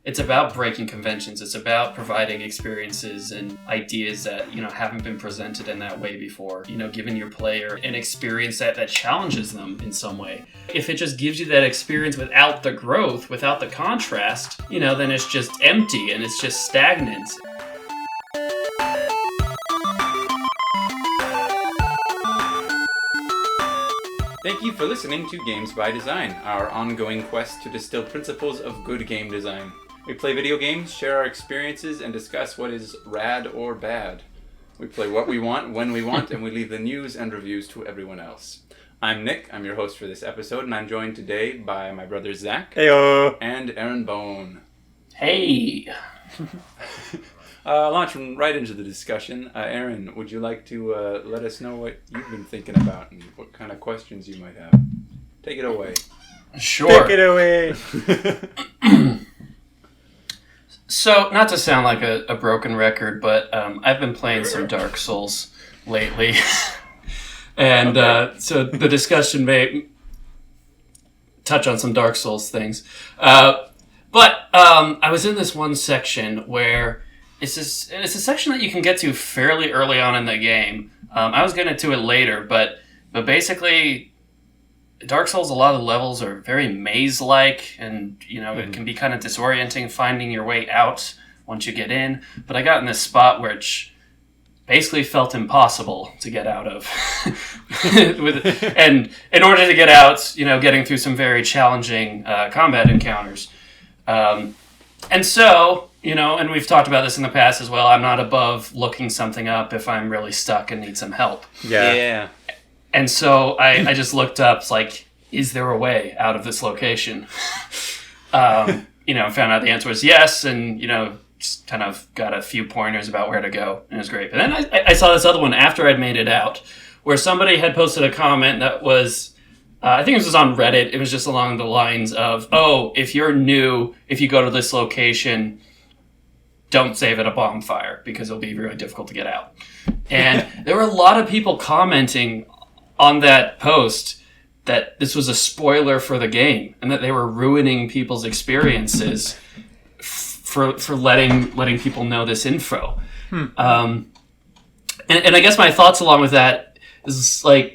it's about breaking conventions. It's about providing experiences and ideas that, haven't been presented in that way before. Giving your player an experience that challenges them in some way. If it just gives you that experience without the growth, without the contrast, then it's just empty and it's just stagnant. Thank you for listening to Games by Design, our ongoing quest to distill principles of good game design. We play video games, share our experiences, and discuss what is rad or bad. We play what we want, when we want, and we leave the news and reviews to everyone else. I'm Nick, I'm your host for this episode, and I'm joined today by my brother Zach. Heyo! And Aaron Bone. Hey! Launching right into the discussion, Aaron, would you like to let us know what you've been thinking about and what kind of questions you might have? Take it away. Sure. Take it away. So, not to sound like a broken record, but I've been playing some Dark Souls lately. And so the discussion may touch on some Dark Souls things. But I was in this one section where it's a section that you can get to fairly early on in the game. I was getting to it later, but basically, Dark Souls, a lot of the levels are very maze-like, and it can be kind of disorienting finding your way out once you get in. But I got in this spot which basically felt impossible to get out of. And in order to get out, getting through some very challenging combat encounters. And so, and we've talked about this in the past as well, I'm not above looking something up if I'm really stuck and need some help. Yeah. And so I just looked up, is there a way out of this location? Found out the answer was yes, and, just kind of got a few pointers about where to go, and it was great. But then I saw this other one after I'd made it out, where somebody had posted a comment that was, I think it was on Reddit, it was just along the lines of, if you're new, if you go to this location, don't save at a bonfire, because it'll be really difficult to get out. And there were a lot of people commenting on that post that this was a spoiler for the game and that they were ruining people's experiences for letting people know this info. And I guess my thoughts along with that is to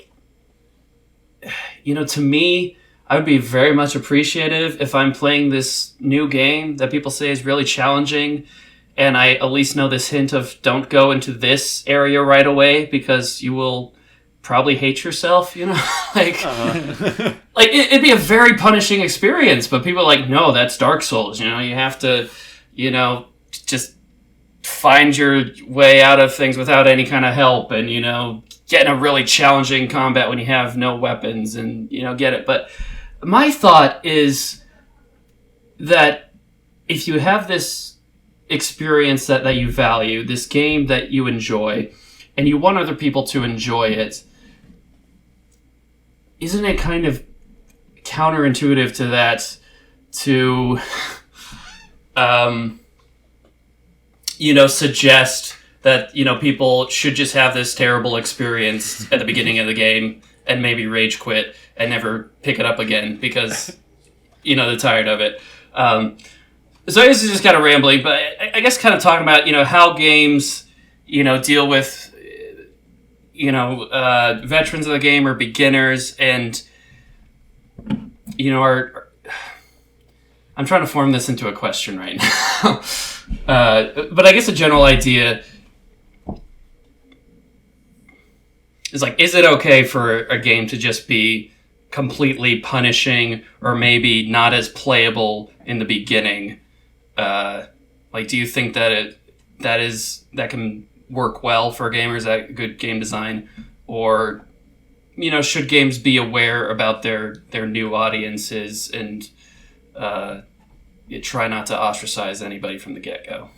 me, I would be very much appreciative if I'm playing this new game that people say is really challenging, and I at least know this hint of don't go into this area right away because you will probably hate yourself, it'd be a very punishing experience, but people are like, no, that's Dark Souls, you have to, just find your way out of things without any kind of help, and, get in a really challenging combat when you have no weapons, and, get it. But my thought is that if you have this experience that you value, this game that you enjoy, and you want other people to enjoy it, isn't it kind of counterintuitive to that to, suggest that, people should just have this terrible experience at the beginning of the game and maybe rage quit and never pick it up again because, they're tired of it. So this is just kind of rambling, but I guess kind of talking about, how games, deal with veterans of the game or beginners, and I'm trying to form this into a question right now. But I guess a general idea is is it okay for a game to just be completely punishing or maybe not as playable in the beginning? Do you think that that can work well for gamers, that good game design, or should games be aware about their new audiences and try not to ostracize anybody from the get-go?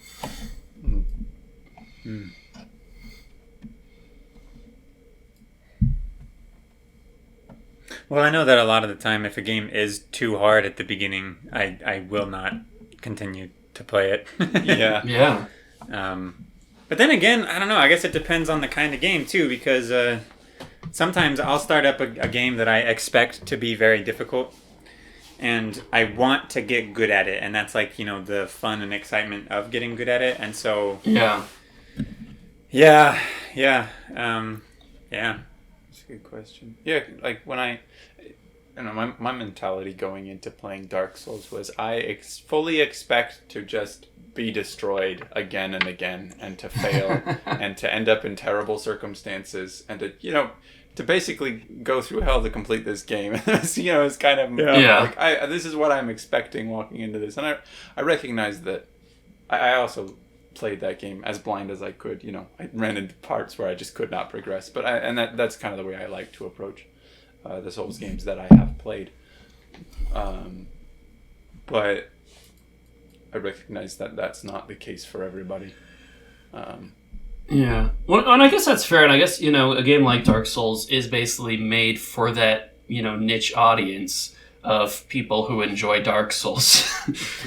Well, I know that a lot of the time, if a game is too hard at the beginning, I will not continue to play it. Yeah. But then again, I don't know. I guess it depends on the kind of game, too, because sometimes I'll start up a game that I expect to be very difficult, and I want to get good at it, and that's like, you know, the fun and excitement of getting good at it. And so yeah. That's a good question. Yeah, like when I don't know, my mentality going into playing Dark Souls was I fully expect to just be destroyed again and again, and to fail, and to end up in terrible circumstances, and to, you know, to basically go through hell to complete this game. You know, it's kind of like this is what I'm expecting walking into this, and I recognize that. I also played that game as blind as I could. You know, I ran into parts where I just could not progress, but that's kind of the way I like to approach the Souls games that I have played. But I recognize that that's not the case for everybody. Yeah. Well, and I guess that's fair. And I guess, you know, a game like Dark Souls is basically made for that, you know, niche audience of people who enjoy Dark Souls.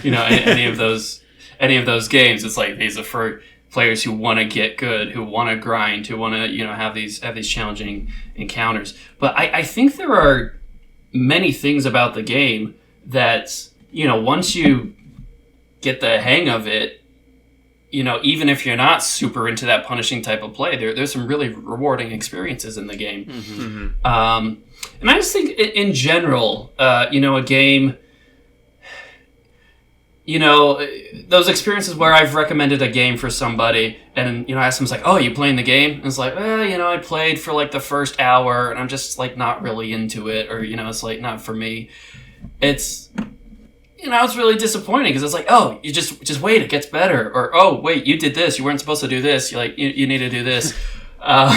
You know, any of those games, it's like these are for players who want to get good, who want to grind, who want to, you know, have these challenging encounters. But I think there are many things about the game that, you know, once you get the hang of it, you know, even if you're not super into that punishing type of play, there's some really rewarding experiences in the game. Mm-hmm. And I just think in general, you know, a game, you know, those experiences where I've recommended a game for somebody and, you know, I ask them, it's like, oh, you playing the game? And it's like, you know, I played for like the first hour and I'm just like not really into it, or, you know, it's like not for me. It's, you know, it's really disappointing because it's like, oh, you just wait, it gets better. Or, oh, wait, you did this. You weren't supposed to do this. You're like, you need to do this. And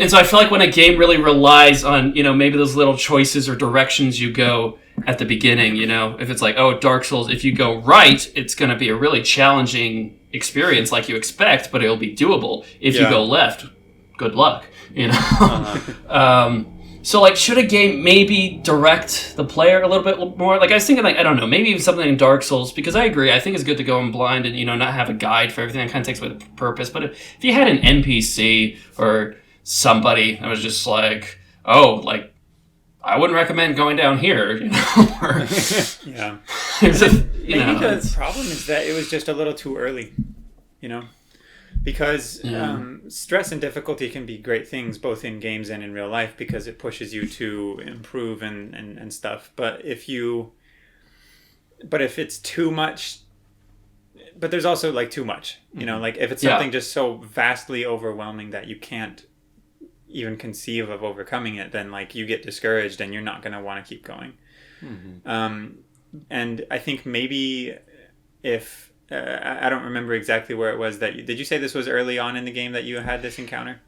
so I feel like when a game really relies on, you know, maybe those little choices or directions you go at the beginning, you know, if it's like, oh, Dark Souls, if you go right, it's going to be a really challenging experience like you expect, but it'll be doable. If you go left, good luck, you know? So, like, should a game maybe direct the player a little bit more? Like, I was thinking, like, I don't know, maybe even something in Dark Souls, because I agree, I think it's good to go in blind and, you know, not have a guide for everything. That kind of takes away the purpose. But if you had an NPC or somebody that was just like, oh, like, I wouldn't recommend going down here, you know? Or, yeah. Maybe the problem is that it was just a little too early, you know? Because stress and difficulty can be great things both in games and in real life because it pushes you to improve and stuff. But if it's too much, but there's also like too much, you know, like if it's something just so vastly overwhelming that you can't even conceive of overcoming it, then like you get discouraged and you're not going to want to keep going. Mm-hmm. And I think maybe if... I don't remember exactly where it was that did you say this was early on in the game that you had this encounter?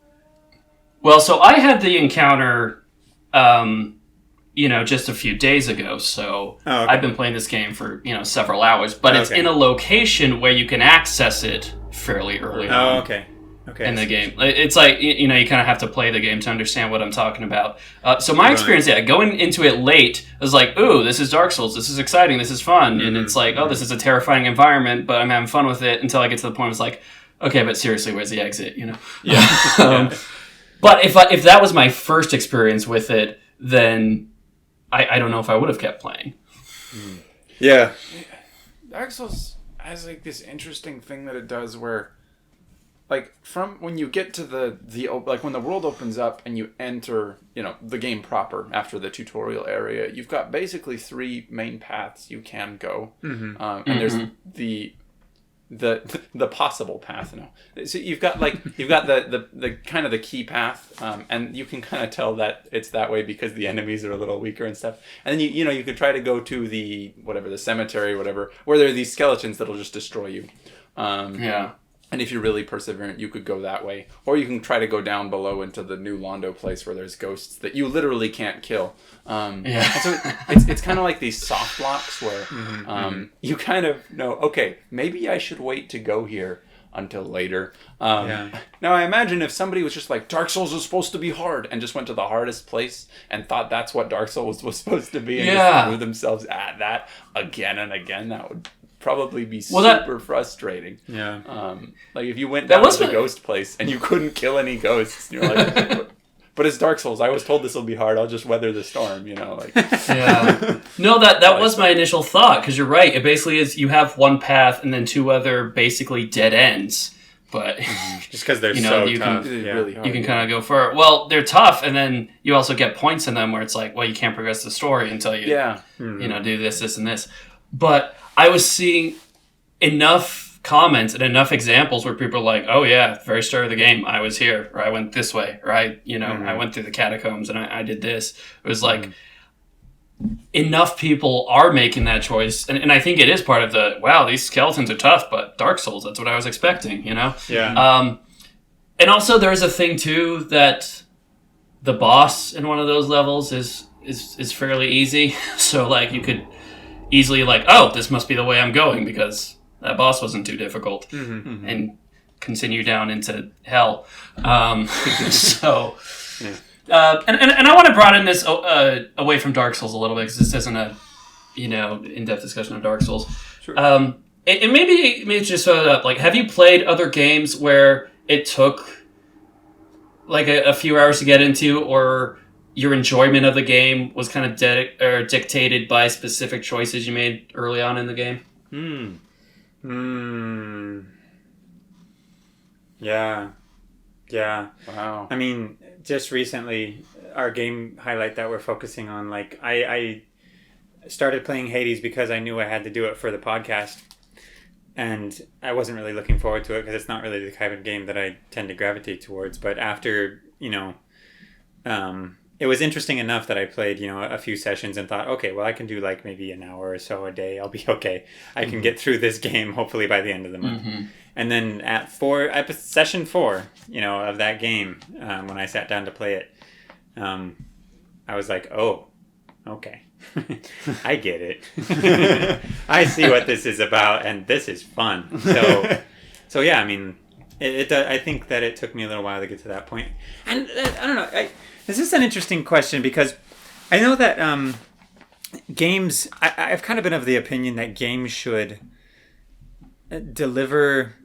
Well, so I had the encounter, you know, just a few days ago. So I've been playing this game for, you know, several hours, but it's in a location where you can access it fairly early on. Okay. In the game. It's like, you know, you kind of have to play the game to understand what I'm talking about. So my experience, going into it late, I was like, ooh, this is Dark Souls. This is exciting. This is fun. Mm-hmm. And it's like, oh, this is a terrifying environment, but I'm having fun with it until I get to the point where it's like, okay, but seriously, where's the exit, you know? Yeah. But if that was my first experience with it, then I don't know if I would have kept playing. Yeah. Dark Souls has like this interesting thing that it does where, like, from when you get to the like when the world opens up and you enter, you know, the game proper after the tutorial area, you've got basically 3 main paths you can go, and there's the possible path now. So you've got the kind of the key path, and you can kind of tell that it's that way because the enemies are a little weaker and stuff. And then you could try to go to the cemetery, whatever, where there are these skeletons that'll just destroy you. And if you're really perseverant, you could go that way. Or you can try to go down below into the new Londo place where there's ghosts that you literally can't kill. And so it's kind of like these soft locks where you kind of know, okay, maybe I should wait to go here until later. Now, I imagine if somebody was just like, Dark Souls is supposed to be hard, and just went to the hardest place and thought that's what Dark Souls was supposed to be, and just threw themselves at that again and again, that would probably be super frustrating. Like if you went down to the ghost place and you couldn't kill any ghosts, and you're like, But it's Dark Souls. I was told this will be hard. I'll just weather the storm, you know. Like, yeah. No, that was my initial thought, because you're right. It basically is you have one path and then two other basically dead ends. But just because they're so tough, really hard, you can kind of go for it. Well, they're tough, and then you also get points in them where it's like, well, you can't progress the story until you do this, and this. But I was seeing enough comments and enough examples where people are like, oh yeah, at the very start of the game, I was here, or I went this way, or I went through the catacombs and I did this. It was like enough people are making that choice, and I think it is part of the wow, these skeletons are tough, but Dark Souls, that's what I was expecting, you know. And also there's a thing too that the boss in one of those levels is fairly easy, so like you could easily like, oh, this must be the way I'm going because that boss wasn't too difficult, and continue down into hell. So. Yeah. And I want to broaden this away from Dark Souls a little bit, because this isn't a in-depth discussion of Dark Souls. Sure. And maybe just throw it up. Like, have you played other games where it took like a few hours to get into, or your enjoyment of the game was kind of dictated by specific choices you made early on in the game? Yeah. Wow. I mean, just recently, our game highlight that we're focusing on, like, I started playing Hades because I knew I had to do it for the podcast. And I wasn't really looking forward to it because it's not really the kind of game that I tend to gravitate towards. But after, it was interesting enough that I played, a few sessions and thought, okay, well, I can do like maybe an hour or so a day. I'll be okay. I can get through this game hopefully by the end of the month. And then at session 4, of that game, when I sat down to play it, I was like, oh, okay. I get it. I see what this is about, and this is fun. So yeah, I mean, I think that it took me a little while to get to that point. And I don't know, this is an interesting question, because I know that games, I've kind of been of the opinion that games should deliver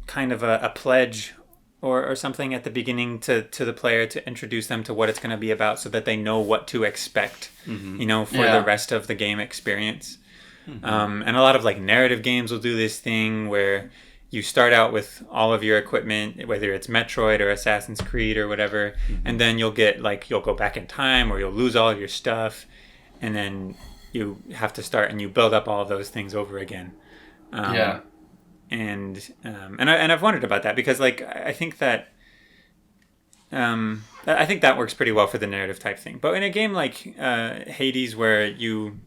kind of a pledge or something at the beginning to the player to introduce them to what it's going to be about, so that they know what to expect, for the rest of the game experience. And a lot of like narrative games will do this thing where you start out with all of your equipment, whether it's Metroid or Assassin's Creed or whatever, and then you'll go back in time, or you'll lose all of your stuff, and then you have to start and you build up all of those things over again. And I've wondered about that, because like I think that works pretty well for the narrative type thing. But in a game like Hades, where you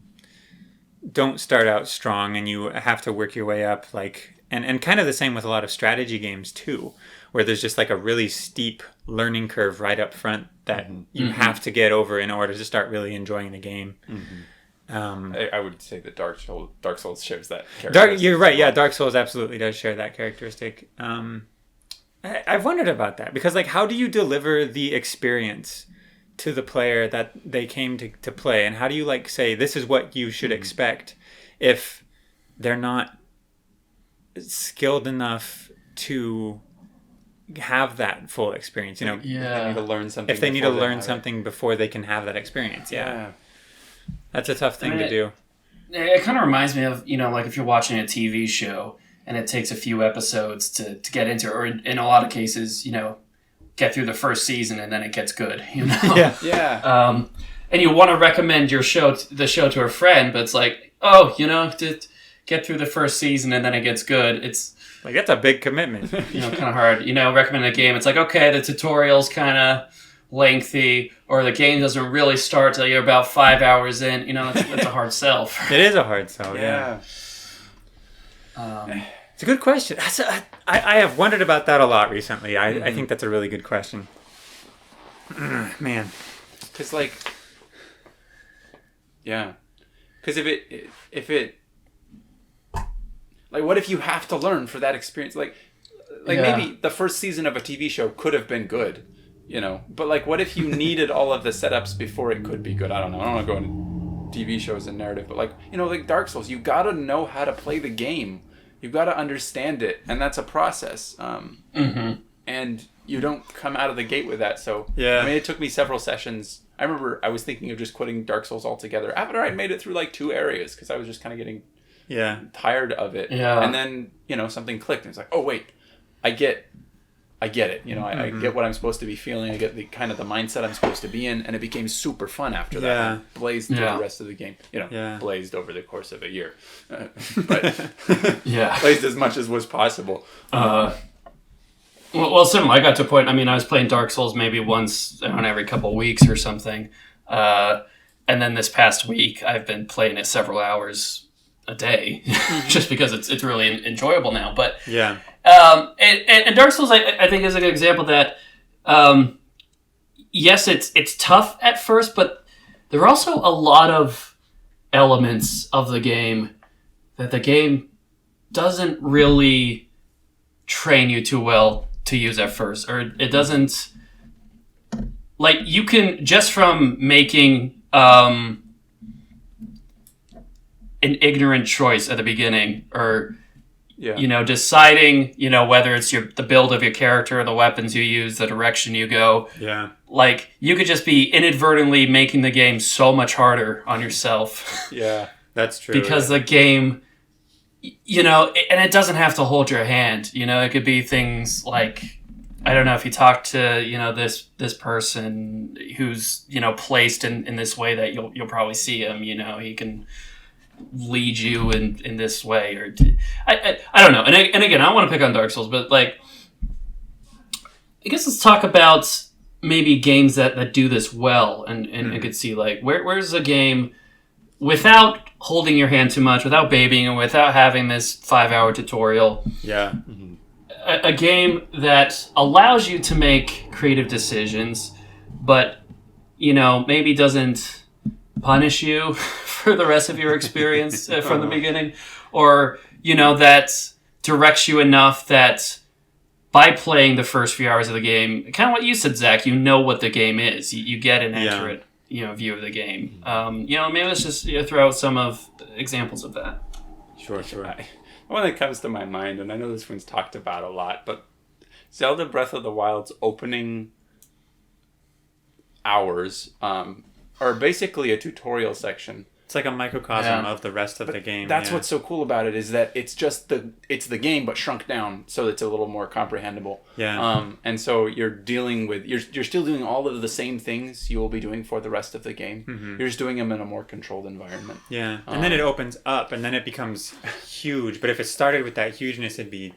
don't start out strong and you have to work your way up, like and kind of the same with a lot of strategy games too, where there's just like a really steep learning curve right up front that you have to get over in order to start really enjoying the game. I would say that Dark Souls shares that characteristic. You're right. Yeah, Dark Souls absolutely does share that characteristic. I've wondered about that, because like, how do you deliver the experience to the player that they came to play, and how do you like say this is what you should expect if they're not skilled enough to have that full experience? They need to learn something. If they need to learn something before they can have that experience, that's a tough thing to do. It kind of reminds me of, like if you're watching a TV show and it takes a few episodes to get into it, or in a lot of cases, get through the first season and then it gets good, and you want to recommend the show to a friend, but it's like, to get through the first season and then it gets good. It's like, that's a big commitment. Kind of hard. Recommend a game. It's like, okay, the tutorial's kind of lengthy, or the game doesn't really start till you're about 5 hours in. That's a hard sell. It is a hard sell. Yeah. It's a good question. I have wondered about that a lot recently. I think that's a really good question. Man, because like, because if it like, what if you have to learn for that experience? Like maybe the first season of a TV show could have been good. But like, what if you needed all of the setups before it could be good? I don't know. I don't want to go into TV shows and narrative, but like, like Dark Souls, you gotta know how to play the game. You've got to understand it, and that's a process. And you don't come out of the gate with that. So Yeah. I mean, it took me several sessions. I remember I was thinking of just quitting Dark Souls altogether after I'd made it through like 2 areas because I was just kind of getting tired of it. Yeah. And then, you know, something clicked and it's like, oh wait, I get it. You know, I get what I'm supposed to be feeling. I get the kind of the mindset I'm supposed to be in, and it became super fun after that. Yeah. I blazed through the rest of the game. You know, blazed over the course of a year, but blazed as much as was possible. Well, similar. I got to a point. I mean, I was playing Dark Souls maybe once on every couple of weeks or something, and then this past week I've been playing it several hours a day, just because it's really enjoyable now. But and Dark Souls I think is a good example that yes, it's tough at first, but there are also a lot of elements of the game that the game doesn't really train you too well to use at first, or it doesn't, like, you can just from making an ignorant choice at the beginning, or you know, deciding, you know, whether it's the build of your character, the weapons you use, the direction you go. Yeah. Like, you could just be inadvertently making the game so much harder on yourself. Yeah, that's true. Because the game, you know, and it doesn't have to hold your hand. You know, it could be things like, I don't know, if you talk to, you know, this person who's, you know, placed in this way that you'll probably see him, you know, he can lead you in this way, or I don't know. And again, I don't want to pick on Dark Souls, but like, I guess let's talk about maybe games that do this well, and I could see like where's a game without holding your hand too much, without babying, and without having this 5-hour tutorial. Yeah. A game that allows you to make creative decisions, but, you know, maybe doesn't punish you for the rest of your experience from the beginning, or, you know, that directs you enough that by playing the first few hours of the game, kind of what you said, Zach, you know what the game is. You get an accurate, you know, view of the game. You know, maybe let's just throw out some of examples of that. Sure. One that comes to my mind, and I know this one's talked about a lot, but Zelda Breath of the Wild's opening hours are basically a tutorial section. It's like a microcosm of the rest of the game. That's what's so cool about it, is that it's just the game but shrunk down so it's a little more comprehensible. Yeah. And so you're dealing with you're still doing all of the same things you will be doing for the rest of the game. Mm-hmm. You're just doing them in a more controlled environment. Yeah. And then it opens up, and then it becomes huge. But if it started with that hugeness, it'd be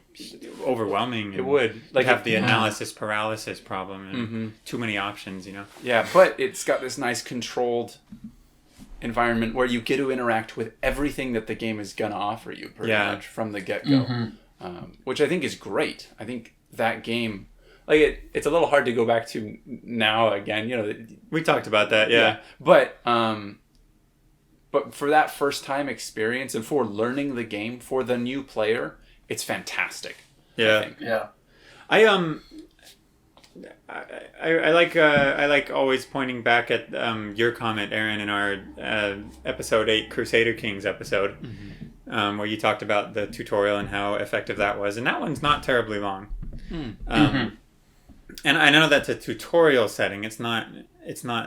overwhelming. It would. Like have the analysis paralysis problem and too many options, you know. Yeah, but it's got this nice controlled environment where you get to interact with everything that the game is going to offer you pretty much from the get-go, which I think is great. I think that game, like it's a little hard to go back to now again, you know. We talked about that, yeah. But for that first time experience and for learning the game for the new player, it's fantastic. Yeah. I think. Yeah. I like always pointing back at your comment, Aaron, in our episode 8 Crusader Kings episode, where you talked about the tutorial and how effective that was, and that one's not terribly long. And I know that's a tutorial setting. It's not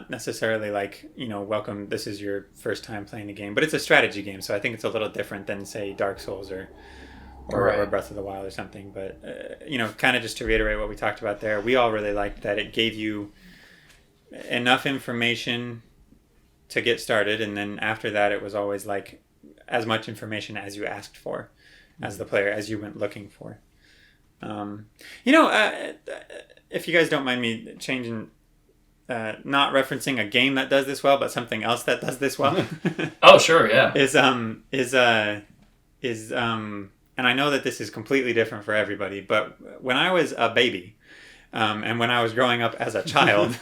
necessarily like, you know, welcome, this is your first time playing the game, but it's a strategy game, so I think it's a little different than, say, Dark Souls or Breath of the Wild or something. But, you know, kind of just to reiterate what we talked about there, we all really liked that it gave you enough information to get started. And then after that, it was always like as much information as you asked for as the player, as you went looking for. You know, if you guys don't mind me changing, not referencing a game that does this well, but something else that does this well. Oh, sure. Yeah. And I know that this is completely different for everybody, but when I was a baby, and when I was growing up as a child,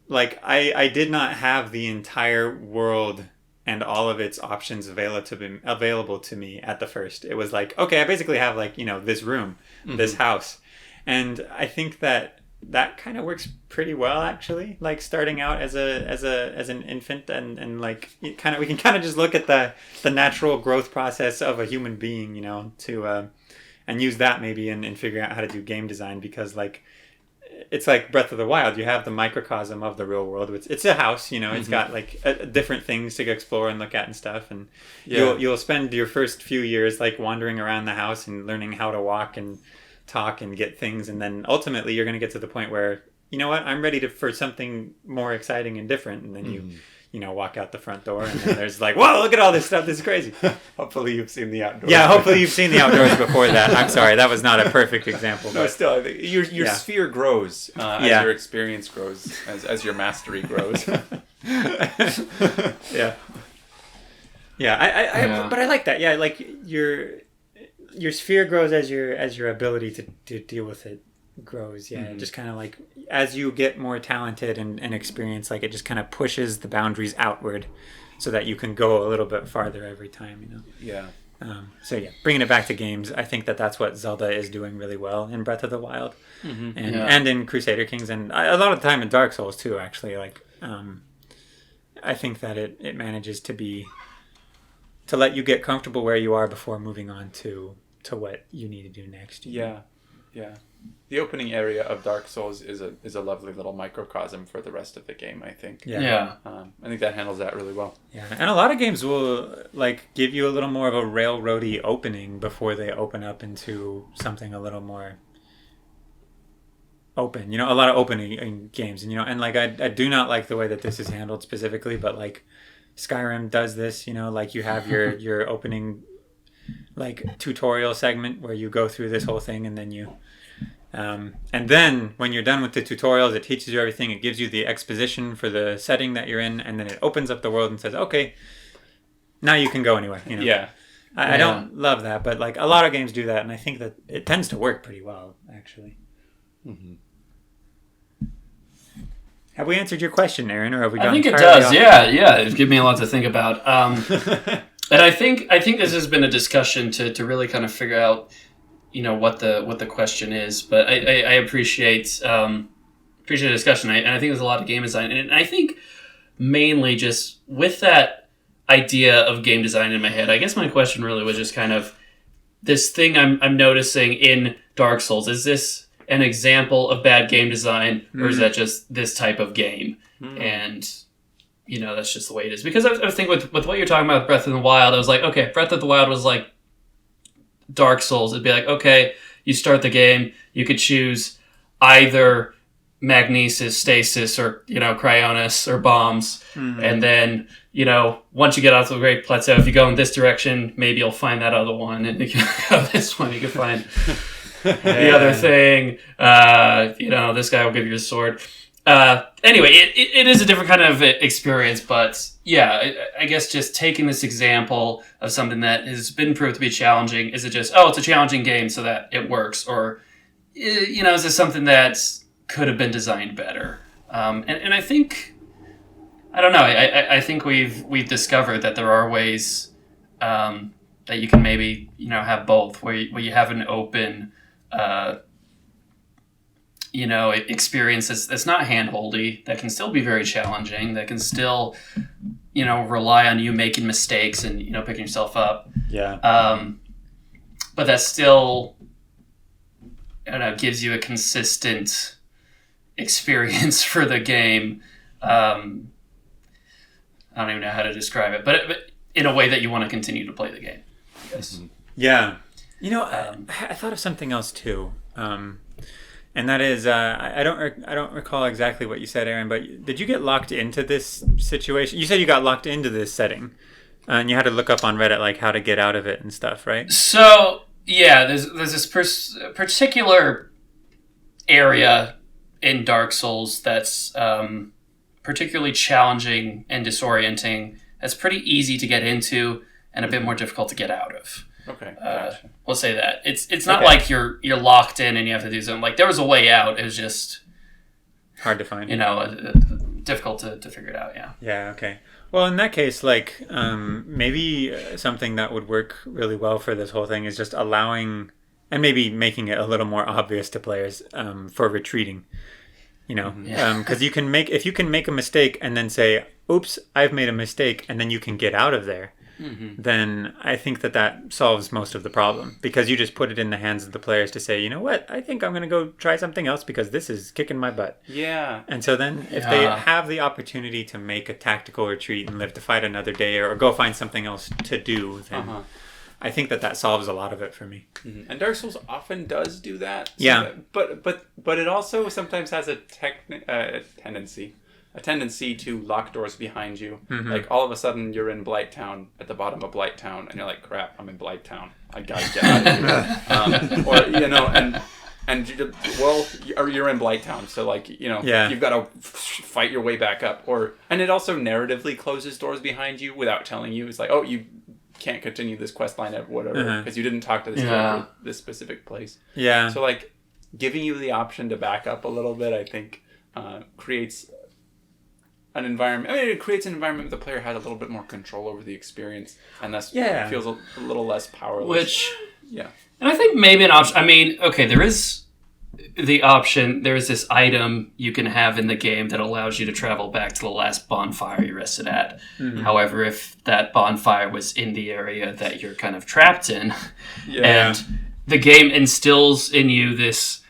like I did not have the entire world and all of its options available to me at the first. It was like, okay, I basically have, like, you know, this room, this house. And I think that kind of works pretty well, actually, like starting out as an infant, and like we can kind of just look at the natural growth process of a human being, you know, to and use that maybe in figuring out how to do game design, because like it's like Breath of the Wild. You have the microcosm of the real world. It's a house, you know. It's got like different things to explore and look at and stuff. And you'll spend your first few years like wandering around the house and learning how to walk and talk and get things. And then ultimately you're going to get to the point where, you know what, I'm ready for something more exciting and different. And then you know, walk out the front door, and then there's like, whoa, look at all this stuff. This is crazy. Hopefully you've seen the outdoors. Yeah, hopefully you've seen the outdoors before that. I'm sorry, that was not a perfect example. No, still, I think your sphere grows as your experience grows, as your mastery grows. Yeah. But I like that. Yeah, like your sphere grows as your ability to deal with it grows. Just kind of like as you get more talented and experience, like it just kind of pushes the boundaries outward so that you can go a little bit farther every time, you know. So bringing it back to games, I think that's what Zelda is doing really well in Breath of the Wild, and in Crusader Kings, and a lot of the time in Dark Souls too, actually. Like I think that it manages to let you get comfortable where you are before moving on to what you need to do next. Yeah. The opening area of Dark Souls is a lovely little microcosm for the rest of the game, I think. Yeah. I think that handles that really well. Yeah, and a lot of games will like give you a little more of a railroady opening before they open up into something a little more open. You know, a lot of opening games, and you know, and like I do not like the way that this is handled specifically, but like Skyrim does this. You know, like you have your opening like tutorial segment where you go through this whole thing, and then and then when you're done with the tutorials, it teaches you everything. It gives you the exposition for the setting that you're in, and then it opens up the world and says, okay, now you can go anywhere. You know? Yeah. I don't love that, but like a lot of games do that, and I think that it tends to work pretty well, actually. Have we answered your question, Aaron, or have we gone? I think it does. Yeah. It's given me a lot to think about. And I think this has been a discussion to really kind of figure out, you know, what the question is. But I appreciate the discussion. And I think there's a lot of game design, and I think mainly just with that idea of game design in my head, I guess my question really was just kind of this thing I'm noticing in Dark Souls. Is this an example of bad game design, or is that just this type of game? And you know, that's just the way it is. Because I was thinking with what you're talking about, Breath of the Wild, I was like, okay, Breath of the Wild was like Dark Souls. It'd be like, okay, you start the game, you could choose either magnesis, stasis, or, you know, cryonis, or bombs. And then, you know, once you get out to the Great Plateau, if you go in this direction, maybe you'll find that other one. And if you go this one, you can find the other thing. You know, this guy will give you a sword. Anyway, it is a different kind of experience, but yeah, I guess just taking this example of something that has been proved to be challenging, is it just, it's a challenging game so that it works? Or, you know, is this something that could have been designed better? And I think, I don't know, I think we've discovered that there are ways that you can maybe, you know, have both, where you have an open you know, experience that's not hand-holdy, that can still be very challenging, that can still, you know, rely on you making mistakes and, you know, picking yourself up. Yeah. But that still, I don't know, gives you a consistent experience for the game. I don't even know how to describe it, but in a way that you want to continue to play the game, I guess. Yeah. You know, I thought of something else too. And that is, I don't recall exactly what you said, Aaron, but did you get locked into this situation? You said you got locked into this setting, and you had to look up on Reddit like how to get out of it and stuff, right? So yeah, there's this particular area in Dark Souls that's particularly challenging and disorienting. That's pretty easy to get into and a bit more difficult to get out of. Okay, gotcha. We'll say that it's not like you're locked in and you have to do something. Like, there was a way out. It was just hard to find. You know, difficult to figure it out. Yeah. Yeah. Okay. Well, in that case, like maybe something that would work really well for this whole thing is just allowing and maybe making it a little more obvious to players for retreating. You know, because if you can make a mistake and then say, "Oops, I've made a mistake," and then you can get out of there. then I think that solves most of the problem, because you just put it in the hands of the players to say, you know what, I think I'm going to go try something else because this is kicking my butt. Yeah. And so then if they have the opportunity to make a tactical retreat and live to fight another day, or go find something else to do, then I think that solves a lot of it for me. Mm-hmm. And Dark Souls often does do that. Yeah. But it also sometimes has a tendency to lock doors behind you. Like all of a sudden you're in Blighttown, at the bottom of Blighttown, and you're like, crap, I'm in Blighttown. I gotta get out of here. Or, you know, and you're in Blighttown, so like, you know, you've got to fight your way back up. And it also narratively closes doors behind you without telling you. It's like, oh, you can't continue this quest line at whatever because you didn't talk to this character at this specific place. Yeah. So like giving you the option to back up a little bit, I think, creates an environment. I mean, it creates an environment where the player has a little bit more control over the experience, and thus feels a little less powerless. And I think maybe an option. I mean, okay, there is the option. There is this item you can have in the game that allows you to travel back to the last bonfire you rested at. However, if that bonfire was in the area that you're kind of trapped in, and the game instills in you this,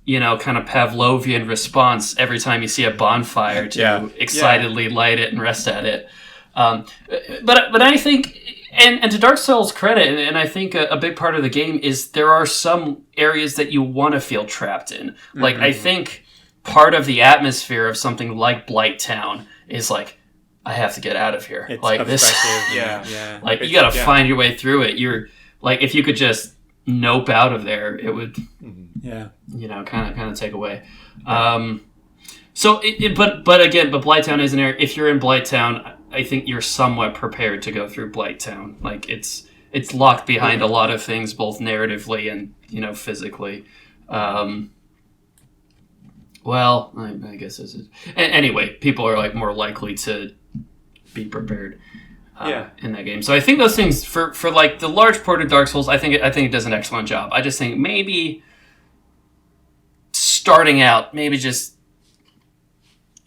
you know, kind of Pavlovian response every time you see a bonfire to excitedly light it and rest at it. But I think, and to Dark Souls' credit, and I think a big part of the game is there are some areas that you want to feel trapped in. Like, I think part of the atmosphere of something like Blighttown is like, I have to get out of here. It's like this, like you got to find your way through it. You're like, if you could just nope out of there, it would, you know, kind of take away. So, but Blighttown is an area. If you're in Blighttown, I think you're somewhat prepared to go through Blighttown. Like it's locked behind a lot of things, both narratively and, you know, physically. Well, I guess this is anyway. People are like more likely to be prepared. In that game. So I think those things for like the large port of Dark Souls, I think it does an excellent job. I just think maybe starting out, maybe just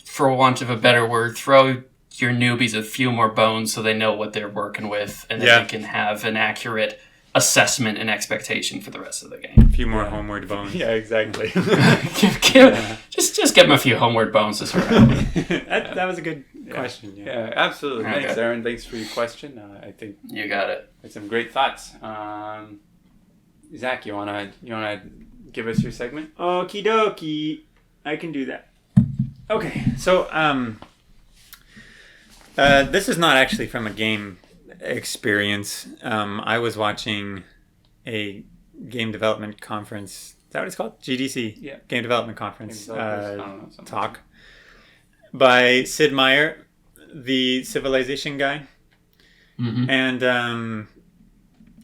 for want of a better word, throw your newbies a few more bones so they know what they're working with, and then they can have an accurate assessment and expectation for the rest of the game. A few more homeward bones. Yeah, exactly. Just give them a few homeward bones to sort out. That was a good question. Yeah, absolutely. Okay. Thanks, Aaron. Thanks for your question. I think you got it. It's some great thoughts. Zach, you wanna give us your segment? Okie dokie. I can do that. Okay, so this is not actually from a game experience. I was watching a game development conference. Is that what it's called? GDC. Yeah. Game Development Conference talk by Sid Meier, the Civilization guy. And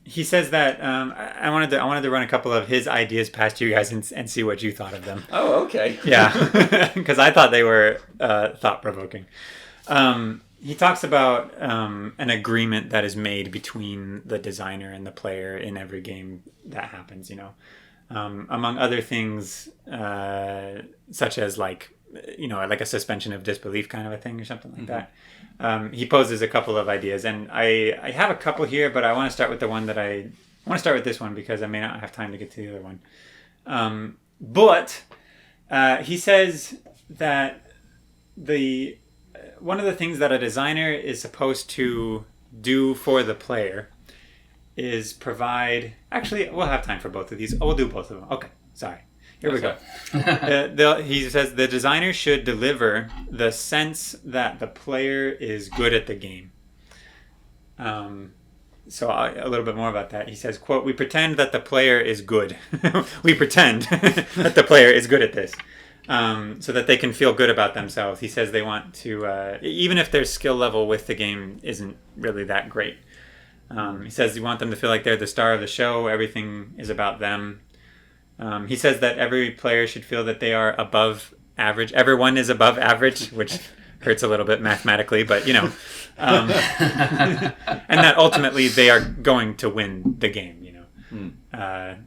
he says that I wanted to run a couple of his ideas past you guys and see what you thought of them. Oh, okay. Yeah, because I thought they were thought-provoking. He talks about an agreement that is made between the designer and the player in every game that happens, you know. Among other things, such as like, you know, like a suspension of disbelief kind of a thing or something like that. He poses a couple of ideas, and I have a couple here, but I want to start with the one that I want to start with this one because I may not have time to get to the other one. But he says that one of the things that a designer is supposed to do for the player is provide... Actually, we'll have time for both of these. We'll do both of them. Okay, sorry. Here we go. He says the designer should deliver the sense that the player is good at the game. So a little bit more about that. He says, quote, "We pretend that the player is good." We pretend that the player is good at this. So that they can feel good about themselves. He says they want to, even if their skill level with the game isn't really that great. He says you want them to feel like they're the star of the show. Everything is about them. He says that every player should feel that they are above average. Everyone is above average, which hurts a little bit mathematically, but you know. And that ultimately they are going to win the game, you know.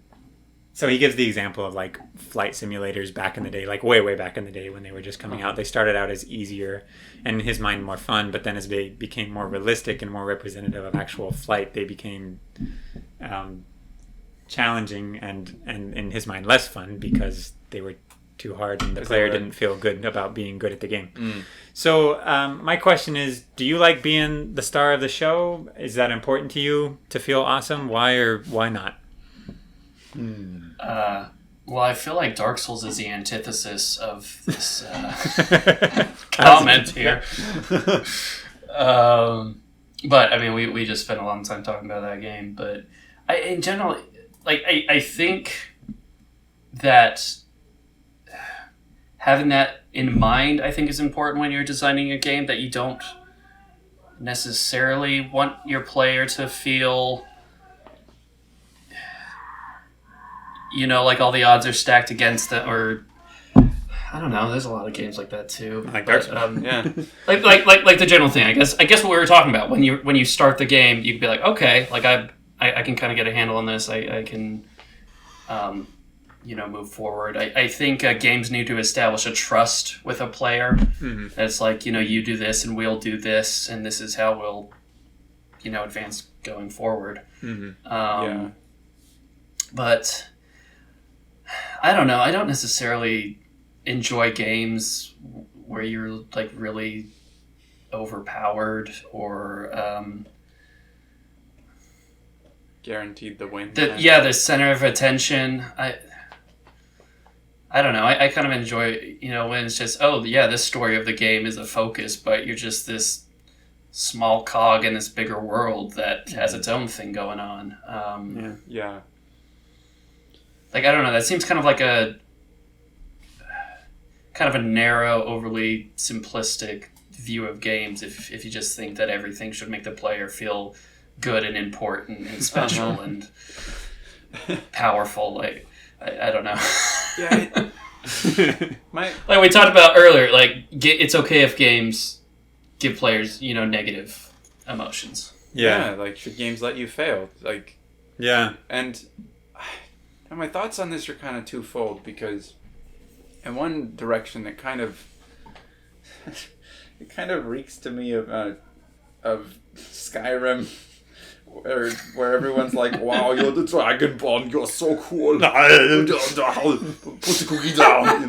So he gives the example of like flight simulators back in the day, like way back in the day when they were just coming out. They started out as easier and in his mind more fun, but then as they became more realistic and more representative of actual flight, they became challenging and in his mind less fun because they were too hard and the player didn't feel good about being good at the game. So my question is, do you like being the star of the show? Is that important to you to feel awesome? Why or why not? Well, I feel like Dark Souls is the antithesis of this comment here. But I mean, we just spent a long time talking about that game. But in general, I think that having that in mind, I think, is important when you're designing a game, that you don't necessarily want your player to feel, like all the odds are stacked against them, or I don't know. There's a lot of games like that too. Like Dark Souls. Yeah. like the general thing. I guess what we were talking about when you start the game, you can be like, okay, like I can kind of get a handle on this. I can, move forward. I think games need to establish a trust with a player. Mm-hmm. It's like, you do this and we'll do this, and this is how we'll, advance going forward. Mm-hmm. But I don't know. I don't necessarily enjoy games where you're like really overpowered or guaranteed the win. The center of attention. I don't know. I kind of enjoy, when it's just, this story of the game is a focus, but you're just this small cog in this bigger world that has its own thing going on. Yeah. Like, I don't know, that seems kind of like a narrow, overly simplistic view of games if you just think that everything should make the player feel good and important and special and powerful. Like, I don't know. Yeah. Like we talked about earlier, like, it's okay if games give players, negative emotions. Yeah, like, should games let you fail? Like, yeah. And my thoughts on this are kind of twofold, because in one direction it kind of reeks to me of Skyrim, where everyone's like, wow, you're the Dragonborn, you're so cool. Put the cookie down,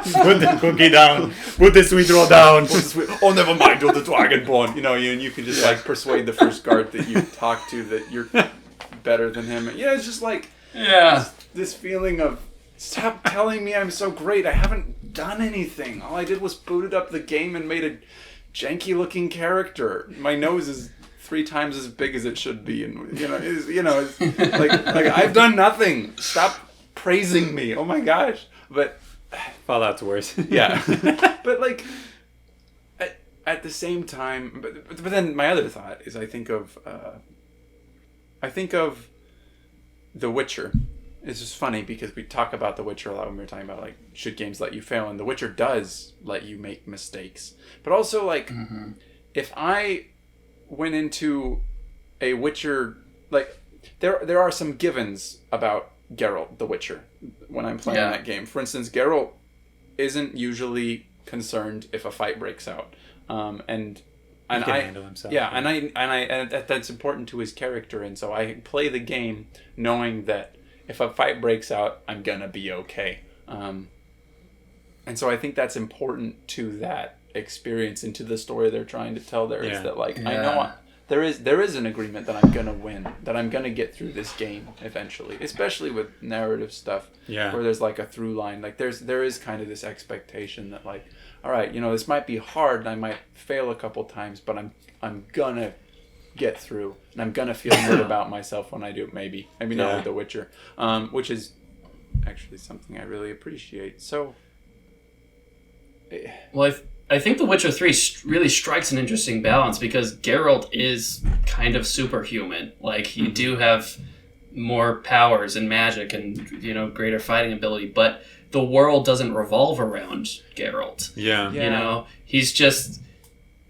Put the cookie down. Put the sweet roll down. Oh, never mind, you're the Dragonborn. And you can just like persuade the first guard that you talk to that you're better than him. It's just like, this feeling of, stop telling me I'm so great. I haven't done anything. All I did was booted up the game and made a janky looking character. My nose is 3 times as big as it should be, and it's like I've done nothing. Stop praising me. Oh my gosh. But Fallout's worse. Yeah. But like at the same time, but then my other thought is I think of The Witcher. It's just funny because we talk about The Witcher a lot when we're talking about, like, should games let you fail? And The Witcher does let you make mistakes. But also, like, if I went into a Witcher, like, there are some givens about Geralt, the Witcher, when I'm playing that game. For instance, Geralt isn't usually concerned if a fight breaks out. And he can handle himself. Yeah, and that's important to his character, and so I play the game knowing that if a fight breaks out, I'm gonna be okay. And so I think that's important to that experience and to the story they're trying to tell there. Is that, like, I know there is an agreement that I'm gonna win, that I'm gonna get through this game eventually, especially with narrative stuff where there's like a through line. Like there is kind of this expectation that, like, all right, this might be hard and I might fail a couple times, but I'm gonna get through and I'm gonna feel good about myself when I do. Maybe not with The Witcher, which is actually something I really appreciate. So, well, I think The Witcher 3 really strikes an interesting balance, because Geralt is kind of superhuman. Like, you do have more powers and magic and, greater fighting ability, but the world doesn't revolve around Geralt. Yeah. He's just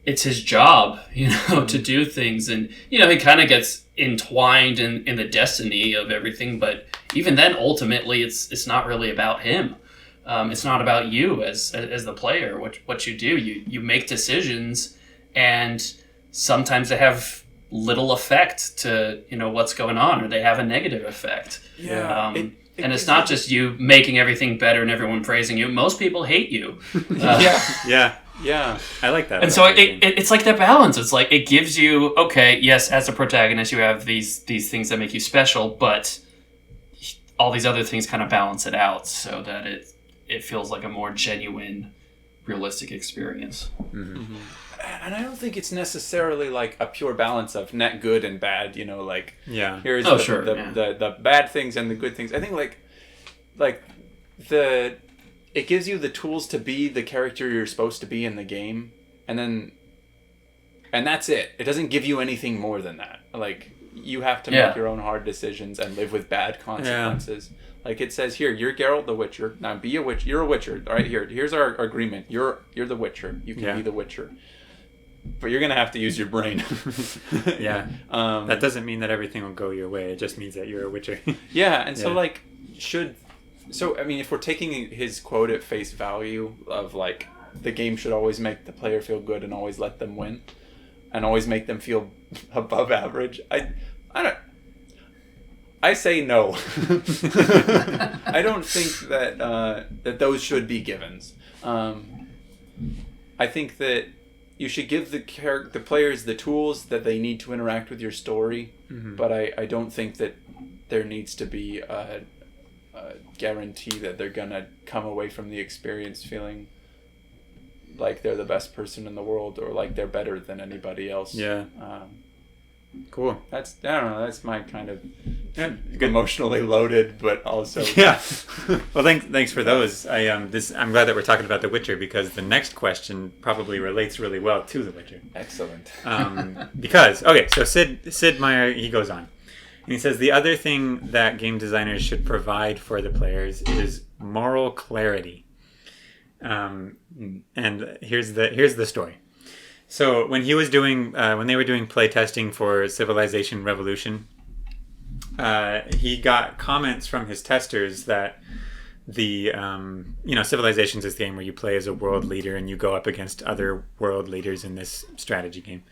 it's his job, to do things. And, he kind of gets entwined in the destiny of everything. But even then, ultimately, it's not really about him. It's not about you as the player. What you do, you make decisions, and sometimes they have little effect to, what's going on, or they have a negative effect. Yeah. And it's not just you making everything better and everyone praising you. Most people hate you. Yeah, I like that. And so it's like that balance. It's like it gives you, okay, yes, as a protagonist, you have these things that make you special, but all these other things kind of balance it out so that it feels like a more genuine, realistic experience. Mm-hmm. Mm-hmm. And I don't think it's necessarily like a pure balance of net good and bad. Here's the bad things and the good things. I think it gives you the tools to be the character you're supposed to be in the game, and that's it. It doesn't give you anything more than that. Like, you have to make your own hard decisions and live with bad consequences. Yeah. Like it says here, you're Geralt the Witcher. Now be a witch. You're a Witcher. All right, here's our agreement. You're the Witcher. You can be the Witcher, but you're gonna have to use your brain. Yeah. That doesn't mean that everything will go your way. It just means that you're a Witcher. Yeah, and so if we're taking his quote at face value of like the game should always make the player feel good and always let them win, and always make them feel above average. I say no. I don't think that those should be givens. I think that you should give the players the tools that they need to interact with your story, but I don't think that there needs to be a guarantee that they're gonna come away from the experience feeling like they're the best person in the world or like they're better than anybody else. Yeah. Cool. I don't know. That's my kind of emotionally loaded, but also Well, thanks for those. I'm glad that we're talking about The Witcher, because the next question probably relates really well to The Witcher. Excellent. So Sid Meier, he goes on, and he says the other thing that game designers should provide for the players is moral clarity. And here's the story. So when they were doing playtesting for Civilization Revolution, he got comments from his testers that the Civilizations is the game where you play as a world leader and you go up against other world leaders in this strategy game.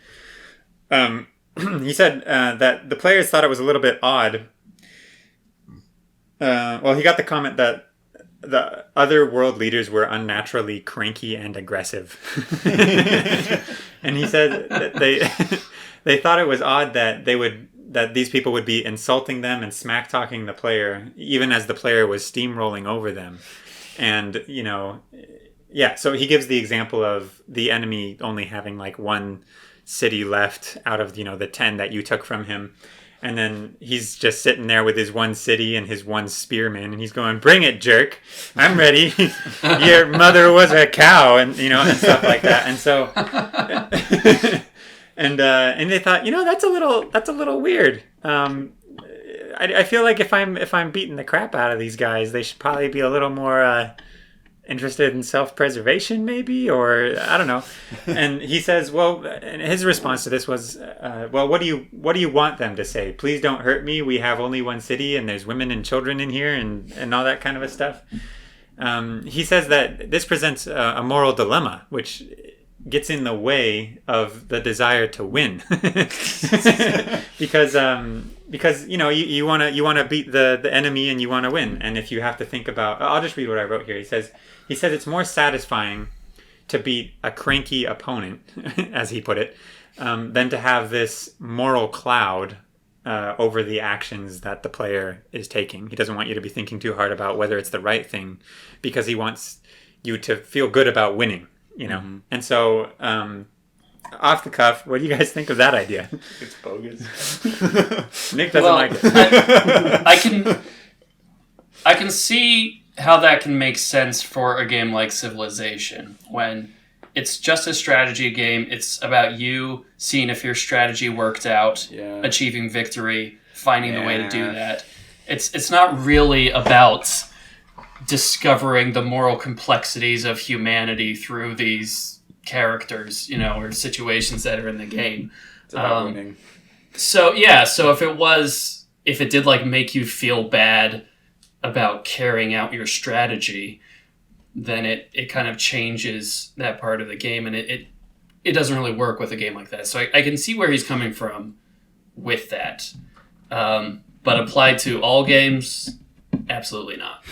He said that the players thought it was a little bit odd. He got the comment that the other world leaders were unnaturally cranky and aggressive. And he said that they thought it was odd that these people would be insulting them and smack talking the player, even as the player was steamrolling over them. And, so he gives the example of the enemy only having like one city left out of, the 10 that you took from him. And then he's just sitting there with his one city and his one spearman, and he's going, "Bring it, jerk! I'm ready. Your mother was a cow," and and stuff like that. And so, and they thought, that's a little weird. I feel like if I'm beating the crap out of these guys, they should probably be a little more interested in self-preservation, maybe, or I don't know. And he says, and his response to this was, what do you want them to say? Please don't hurt me. We have only one city, and there's women and children in here, and all that kind of stuff. He says that this presents a moral dilemma, which gets in the way of the desire to win, because you want to beat the enemy and you want to win. And if you have to think about, I'll just read what I wrote here. He says it's more satisfying to beat a cranky opponent, as he put it, than to have this moral cloud over the actions that the player is taking. He doesn't want you to be thinking too hard about whether it's the right thing, because he wants you to feel good about winning. Mm-hmm. And so, off the cuff, what do you guys think of that idea? It's bogus. Nick doesn't like it. I can see how that can make sense for a game like Civilization, when it's just a strategy game. It's about you seeing if your strategy worked out, achieving victory, finding the way to do that. It's not really about discovering the moral complexities of humanity through these characters, or situations that are in the game. It's about winning. So if it did like make you feel bad about carrying out your strategy, then it kind of changes that part of the game, and it doesn't really work with a game like that. So I can see where he's coming from with that. But applied to all games, absolutely not.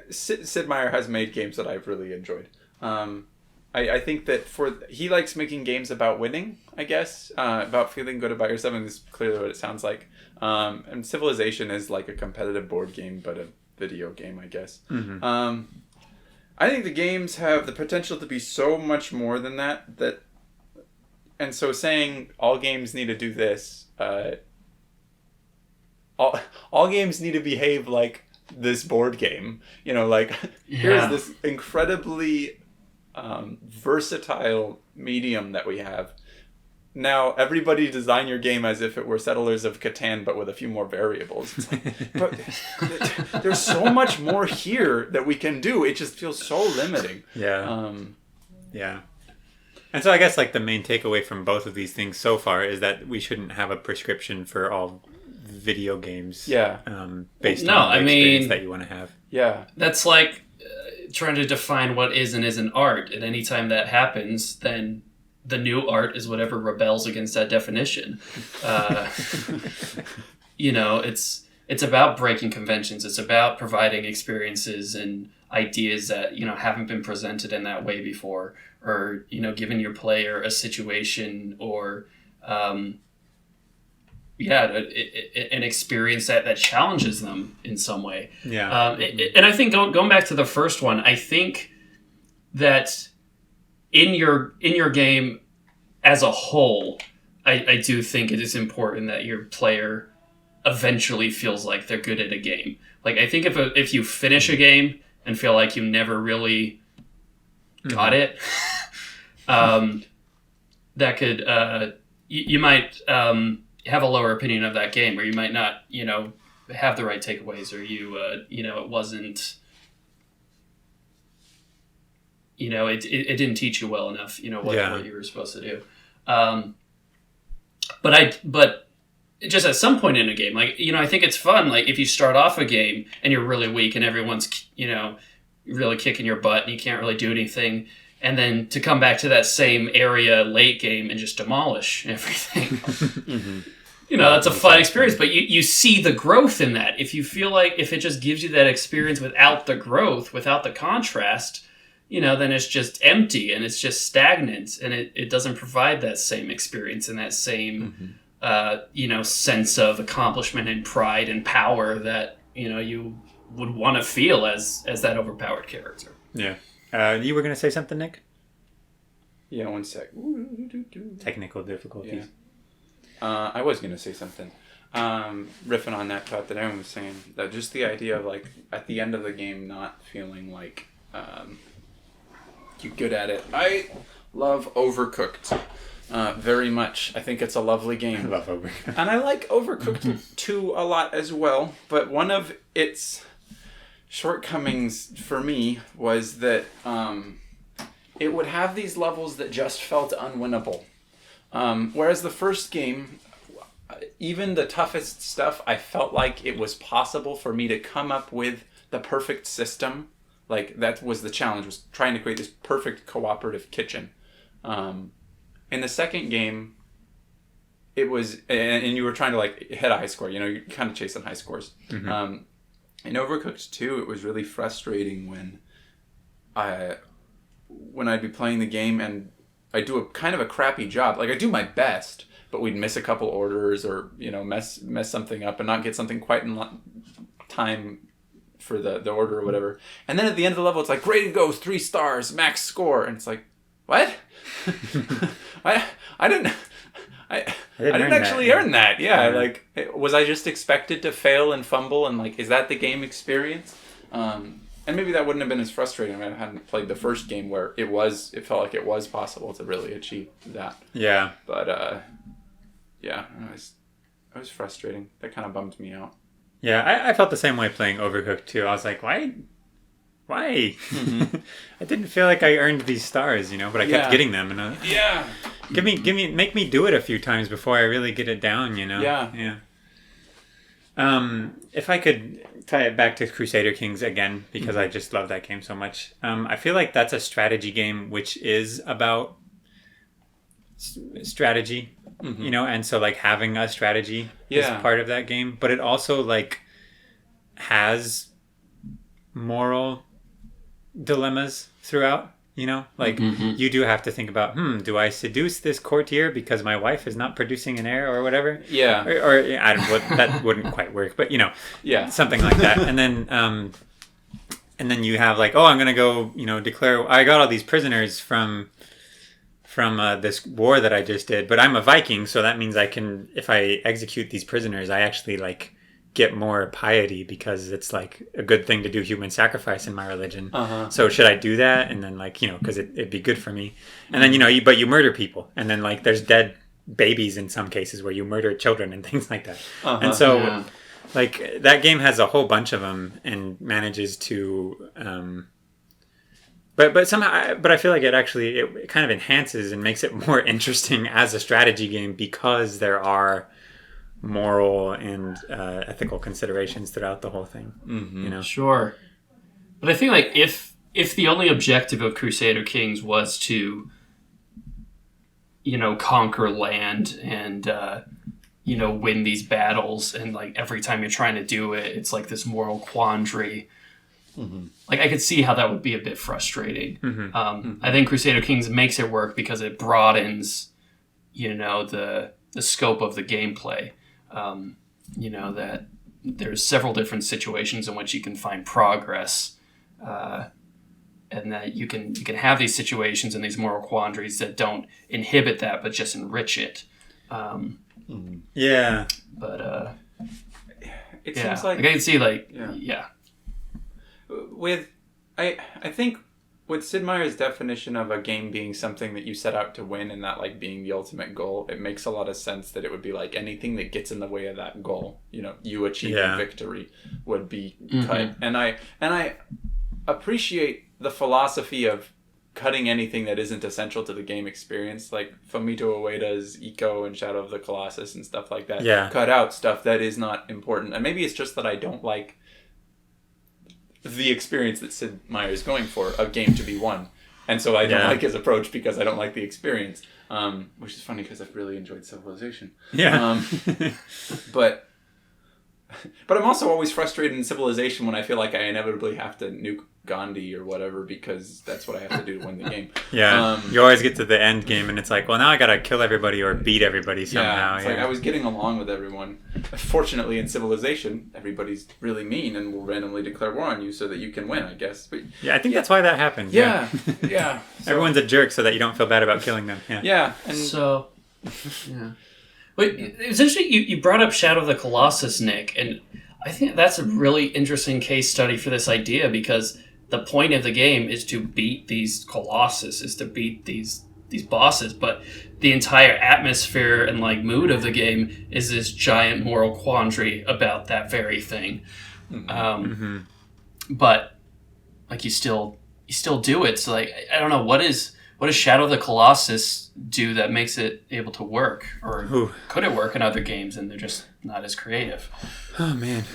Sid Meier has made games that I've really enjoyed. I think that he likes making games about winning, I guess, about feeling good about yourself, and this is clearly what it sounds like. And Civilization is like a competitive board game, but a video game, I guess. Mm-hmm. I think the games have the potential to be so much more than that, and so saying all games need to do this, all games need to behave like this board game. Here's this incredibly versatile medium that we have. Now everybody design your game as if it were Settlers of Catan, but with a few more variables. It's like, but there's so much more here that we can do. It just feels so limiting. Yeah. Yeah. And so I guess like the main takeaway from both of these things so far is that we shouldn't have a prescription for all video games. Yeah. Based on the experience that you want to have. Yeah. That's like trying to define what is and isn't art. And anytime that happens, then the new art is whatever rebels against that definition. It's about breaking conventions. It's about providing experiences and ideas that, haven't been presented in that way before, or, giving your player a situation or, an experience that challenges them in some way. Yeah. And I think going back to the first one, I think that in your game as a whole, I do think it is important that your player eventually feels like they're good at a game. Like, I think if you finish a game and feel like you never really got it, that could you might have a lower opinion of that game, or you might not have the right takeaways, or it wasn't. It didn't teach you well enough, what you were supposed to do. But just at some point in a game, like, I think it's fun. Like, if you start off a game and you're really weak and everyone's, really kicking your butt and you can't really do anything, and then to come back to that same area late game and just demolish everything. Mm-hmm. That's a fun experience, but you see the growth in that. If you feel like if it just gives you that experience without the growth, without the contrast, then it's just empty and it's just stagnant, and it doesn't provide that same experience and that same, sense of accomplishment and pride and power that, you would want to feel as that overpowered character. Yeah. You were going to say something, Nick? Yeah, one sec. Technical difficulties. Yeah. I was going to say something. Riffing on that thought that Aaron was saying, that just the idea of, like, at the end of the game not feeling like you're good at it. I love Overcooked very much. I think it's a lovely game. I love Overcooked. And I like Overcooked 2 a lot as well, but one of its shortcomings for me was that it would have these levels that just felt unwinnable. Whereas the first game, even the toughest stuff, I felt like it was possible for me to come up with the perfect system. Like, that was the challenge, was trying to create this perfect cooperative kitchen. In the second game, it was, and you were trying to, like, hit a high score. You're kind of chasing high scores. Mm-hmm. In Overcooked 2, it was really frustrating when I'd be playing the game and I'd do a kind of a crappy job. Like, I do my best, but we'd miss a couple orders or, mess something up and not get something quite in time for the order or whatever. And then at the end of the level, it's like, great to go, 3 stars, max score. And it's like, what? I didn't actually earn that. Yeah, like, was I just expected to fail and fumble, and, like, is that the game experience? And maybe that wouldn't have been as frustrating if I hadn't played the first game, where it felt like it was possible to really achieve that. Yeah. But it was frustrating. That kind of bummed me out. Yeah, I felt the same way playing Overcooked too. I was like, why why? I didn't feel like I earned these stars, but I kept getting them. And make me do it a few times before I really get it down, Yeah. If I could tie it back to Crusader Kings again, because I just love that game so much. I feel like that's a strategy game which is about strategy, and so like having a strategy is part of that game, but it also like has moral dilemmas throughout. You do have to think about, do I seduce this courtier because my wife is not producing an heir or whatever? Yeah. Or I don't. That wouldn't quite work, but something like that. And then you have like, I'm gonna go, declare I got all these prisoners from this war that I just did, but I'm a Viking, so that means I can, if I execute these prisoners, I actually like get more piety because it's like a good thing to do human sacrifice in my religion. So should I do that? And then like, because it'd be good for me. And then, but you murder people. And then like there's dead babies in some cases where you murder children and things like that. And so like that game has a whole bunch of them and manages to, but somehow, but I feel like it kind of enhances and makes it more interesting as a strategy game because there are moral and ethical considerations throughout the whole thing. Sure. But I think like if the only objective of Crusader Kings was to conquer land and win these battles, and like every time you're trying to do it, it's like this moral quandary. Like I could see how that would be a bit frustrating. I think Crusader Kings makes it work because it broadens the scope of the gameplay. That there's several different situations in which you can find progress, and that you can have these situations and these moral quandaries that don't inhibit that, but just enrich it. Yeah. But it seems like I can see like I think with Sid Meier's definition of a game being something that you set out to win and that like being the ultimate goal, it makes a lot of sense that it would be like anything that gets in the way of that goal, you achieving victory would be cut. And I appreciate the philosophy of cutting anything that isn't essential to the game experience, like Fumito Ueda's Eco and Shadow of the Colossus and stuff like that. Cut out stuff that is not important. And maybe it's just that I don't like the experience that Sid Meier is going for, a game to be won. And so I don't like his approach because I don't like the experience. Which is funny because I've really enjoyed Civilization. Yeah. But I'm also always frustrated in Civilization when I feel like I inevitably have to nuke Gandhi or whatever because that's what I have to do to win the game. You always get to the end game and it's like, well, now I gotta kill everybody or beat everybody somehow. It's like I was getting along with everyone. Fortunately, in Civilization, everybody's really mean and will randomly declare war on you so that you can win, I guess. But, I think that's why that happens. Yeah. So, everyone's a jerk so that you don't feel bad about killing them. Yeah. And so, Wait, it's interesting you brought up Shadow of the Colossus, Nick, and I think that's a really interesting case study for this idea because the point of the game is to beat these Colossus, is to beat these bosses, but the entire atmosphere and like mood of the game is this giant moral quandary about that very thing. But like you still do it. So like I don't know, what does Shadow of the Colossus do that makes it able to work, or could it work in other games and they're just not as creative? Oh man.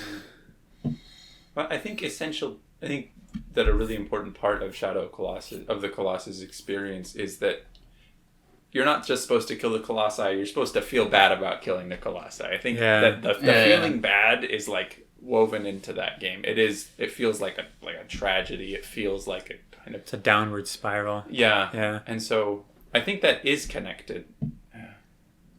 Well, I think that a really important part of the Colossus experience is that you're not just supposed to kill the Colossi, you're supposed to feel bad about killing the Colossi. I think that the feeling bad is like woven into that game. It feels like a tragedy. It feels like a kind of... It's a downward spiral. Yeah. And so I think that is connected.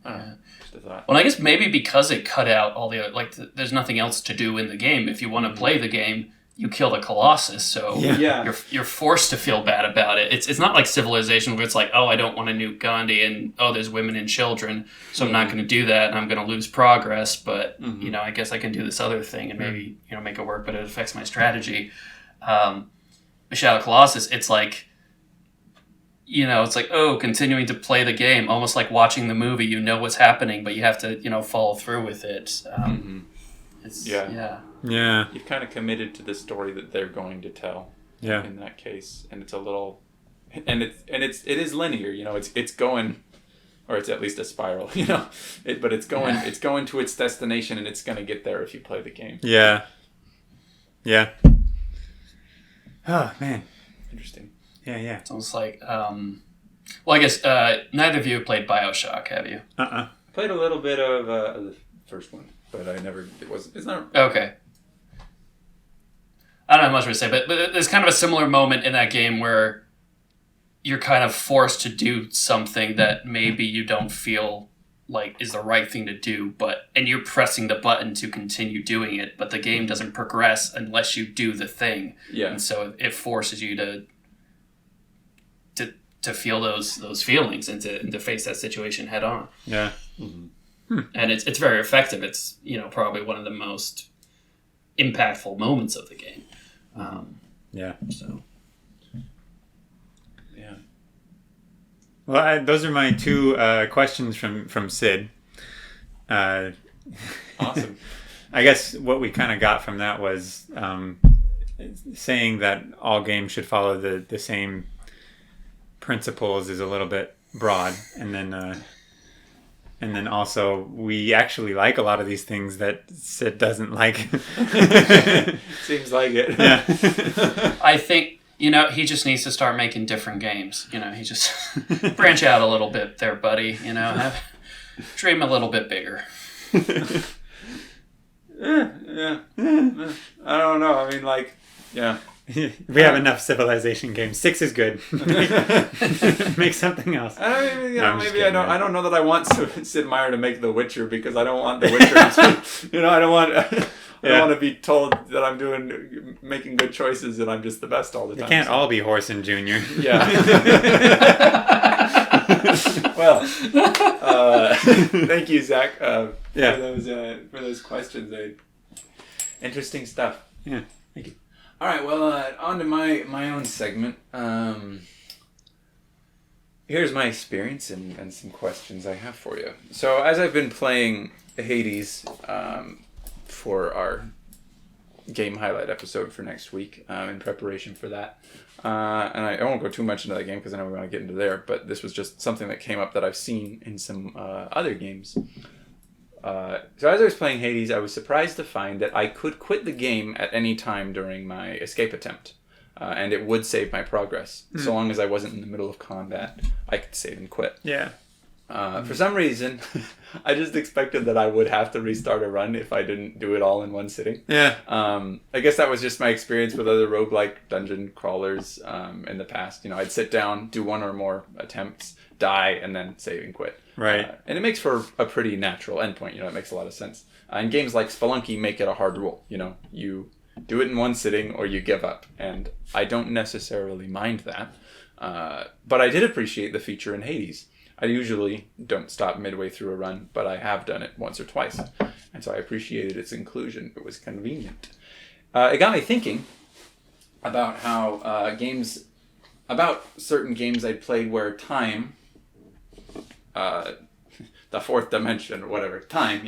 Just a thought. Well, I guess maybe because it cut out all the other, there's nothing else to do in the game. If you want to play the game, you kill the Colossus, so you're forced to feel bad about it. It's not like Civilization where it's like, oh, I don't want to nuke Gandhi, and oh, there's women and children, so I'm not going to do that, and I'm going to lose progress. But I guess I can do this other thing and maybe make it work, but it affects my strategy. Shadow of the Colossus, it's like, continuing to play the game, almost like watching the movie. You know what's happening, but you have to follow through with it. Yeah. You've kind of committed to the story that they're going to tell. in that case, and it's a little, and it is linear. You know, it's going, or it's at least a spiral. You know, but it's going to its destination, and it's going to get there if you play the game. Yeah. Yeah. Oh man, Interesting. Yeah. It's almost like, well, I guess neither of you have played BioShock, have you? I played a little bit of the first one, but I never. It's not Okay. I don't have much to say, but there's kind of a similar moment in that game where you're kind of forced to do something that maybe you don't feel like is the right thing to do, and you're pressing the button to continue doing it, but the game doesn't progress unless you do the thing. Yeah. And so it forces you to feel those feelings and to face that situation head on. Yeah. And it's very effective. It's, probably one of the most impactful moments of the game. Yeah. So. Yeah. Well, those are my two questions from Sid. Awesome. I guess what we kind of got from that was saying that all games should follow the same principles is a little bit broad, and then also we actually like a lot of these things that Sid doesn't like. Seems like it. Yeah. I think, he just needs to start making different games. He just branch out a little bit there, buddy. Dream a little bit bigger. Yeah. I don't know. I mean, yeah. We have enough Civilization games. 6 is good. Make something else. I mean, No, I'm just maybe kidding, I don't know that I want Sid Meier to make The Witcher, because I don't want The Witcher to, I don't want to be told that I'm making good choices and I'm just the best all the time. It can't all be Horson Jr. Yeah. Well, thank you, Zach, for those questions. Interesting stuff. Yeah, thank you. All right, well, on to my own segment. Here's my experience and some questions I have for you. So, as I've been playing Hades for our game highlight episode for next week, in preparation for that, and I won't go too much into that game because I know we want to get into there, but this was just something that came up that I've seen in some other games. So as I was playing Hades, I was surprised to find that I could quit the game at any time during my escape attempt, and it would save my progress. So long as I wasn't in the middle of combat, I could save and quit. Yeah. For some reason, I just expected that I would have to restart a run if I didn't do it all in one sitting. Yeah. I guess that was just my experience with other roguelike dungeon crawlers in the past. I'd sit down, do one or more attempts, die, and then save and quit. Right. And it makes for a pretty natural endpoint. It makes a lot of sense. And games like Spelunky make it a hard rule. You do it in one sitting or you give up. And I don't necessarily mind that. But I did appreciate the feature in Hades. I usually don't stop midway through a run, but I have done it once or twice. And so I appreciated its inclusion. It was convenient. It got me thinking about how about certain games I'd played where time, the fourth dimension or whatever, time,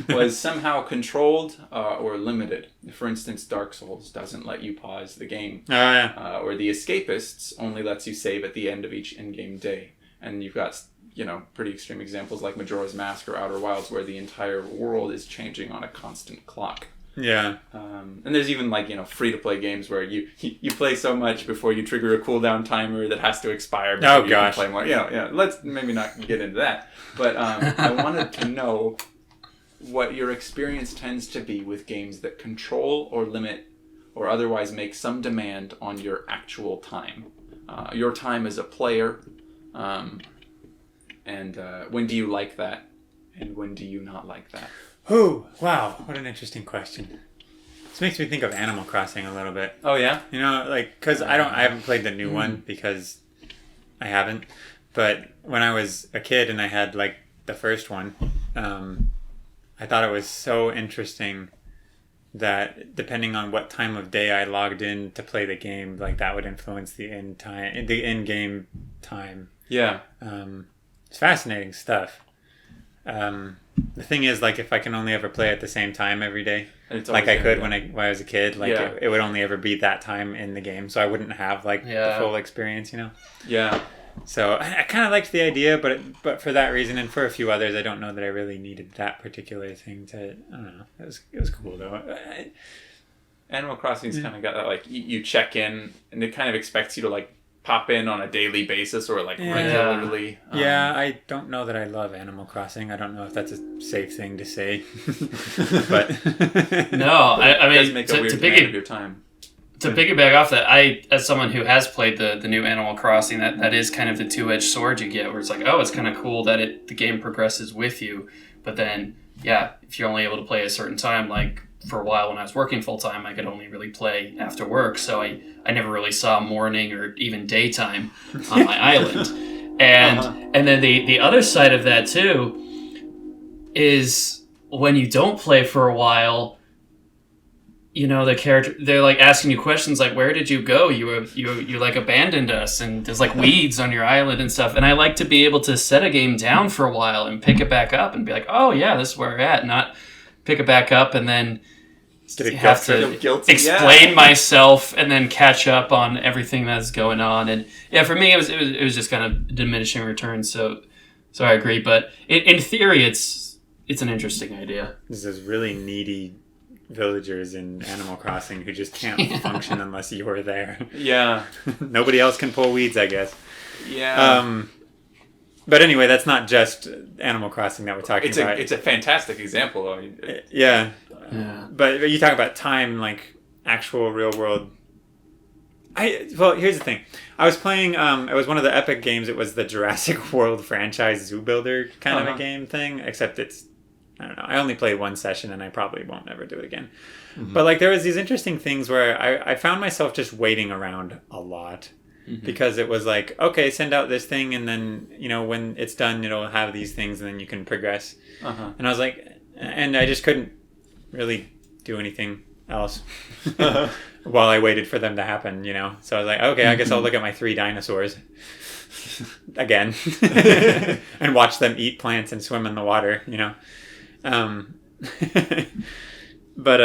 was somehow controlled or limited. For instance, Dark Souls doesn't let you pause the game. Oh, yeah. Or The Escapists only lets you save at the end of each in-game day. And you've got, pretty extreme examples like Majora's Mask or Outer Wilds where the entire world is changing on a constant clock. Yeah. And there's even free-to-play games where you play so much before you trigger a cooldown timer that has to expire before you can play more. Yeah. Let's maybe not get into that. But I wanted to know what your experience tends to be with games that control or limit or otherwise make some demand on your actual time. Your time as a player. And when do you like that? And when do you not like that? Oh, wow. What an interesting question. This makes me think of Animal Crossing a little bit. Oh, yeah? Because I haven't played the new one because I haven't. But when I was a kid and I had, the first one, I thought it was so interesting that depending on what time of day I logged in to play the game, that would influence the in-game time. Yeah. It's fascinating stuff. The thing is, like, if I can only ever play at the same time every day, It's like always I could there, when I was a kid, like it would only ever be that time in the game, so I wouldn't have like the full experience, you know. Yeah. So I kind of liked the idea, but for that reason and for a few others, I don't know that I really needed that particular thing to. I don't know. It was cool though. Animal Crossing's kind of got that, like, you check in, and it kind of expects you to, like, pop in on a daily basis or, like, regularly. Yeah, I don't know that I love Animal Crossing. I don't know if that's a safe thing to say. But no, I mean, it does make a weird demand of your time. To piggyback off that, as someone who has played the new Animal Crossing, that is kind of the two-edged sword you get, where it's like, oh, it's kind of cool that the game progresses with you, but then, yeah, if you're only able to play a certain time, like, for a while when I was working full-time, I could only really play after work, so I never really saw morning or even daytime on my island. And then the other side of that, too, is when you don't play for a while, you know, the character, they're like asking you questions like, where did you go? You like abandoned us, and there's like weeds on your island and stuff. And I like to be able to set a game down for a while and pick it back up and be like, oh yeah, this is where we're at, not pick it back up and then have to explain myself and then catch up on everything that's going on. And yeah, for me, it was just kind of diminishing returns. So I agree, but in theory, it's an interesting idea. There's those really needy villagers in Animal Crossing who just can't function unless you're there. Yeah. Nobody else can pull weeds, I guess. Yeah. But anyway, that's not just Animal Crossing that we're talking about. It's a fantastic example. I mean, yeah. But you talk about time, like actual real world. Well, here's the thing. I was playing. It was one of the Epic games. It was the Jurassic World franchise Zoo Builder kind of a game thing. Except it's, I don't know. I only played one session, and I probably won't ever do it again. Mm-hmm. But like there was these interesting things where I found myself just waiting around a lot. Mm-hmm. Because it was like, okay, send out this thing, and then, you know, when it's done, it'll have these things, and then you can progress. And I was like, and I just couldn't really do anything else while I waited for them to happen, you know. So I was like, okay, I guess I'll look at my 3 dinosaurs again and watch them eat plants and swim in the water, you know. But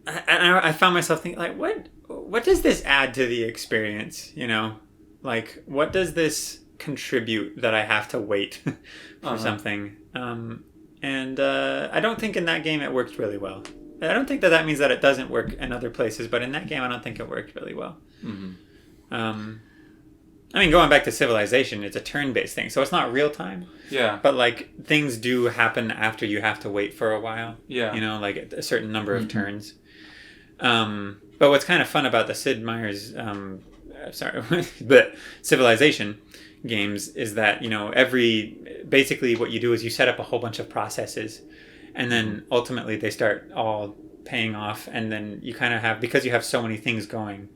I found myself thinking, like, what does this add to the experience, you know? Like, what does this contribute that I have to wait for something? And I don't think in that game it worked really well. I don't think that means that it doesn't work in other places, but in that game I don't think it worked really well. I mean, going back to Civilization, it's a turn-based thing, so it's not real time. Yeah. But, like, things do happen after you have to wait for a while. Yeah. You know, like a certain number of turns. But what's kind of fun about the Sid Meier's, the Civilization games is that, you know, basically what you do is you set up a whole bunch of processes, and then ultimately they start all paying off, and then you kind of have, because you have so many things going,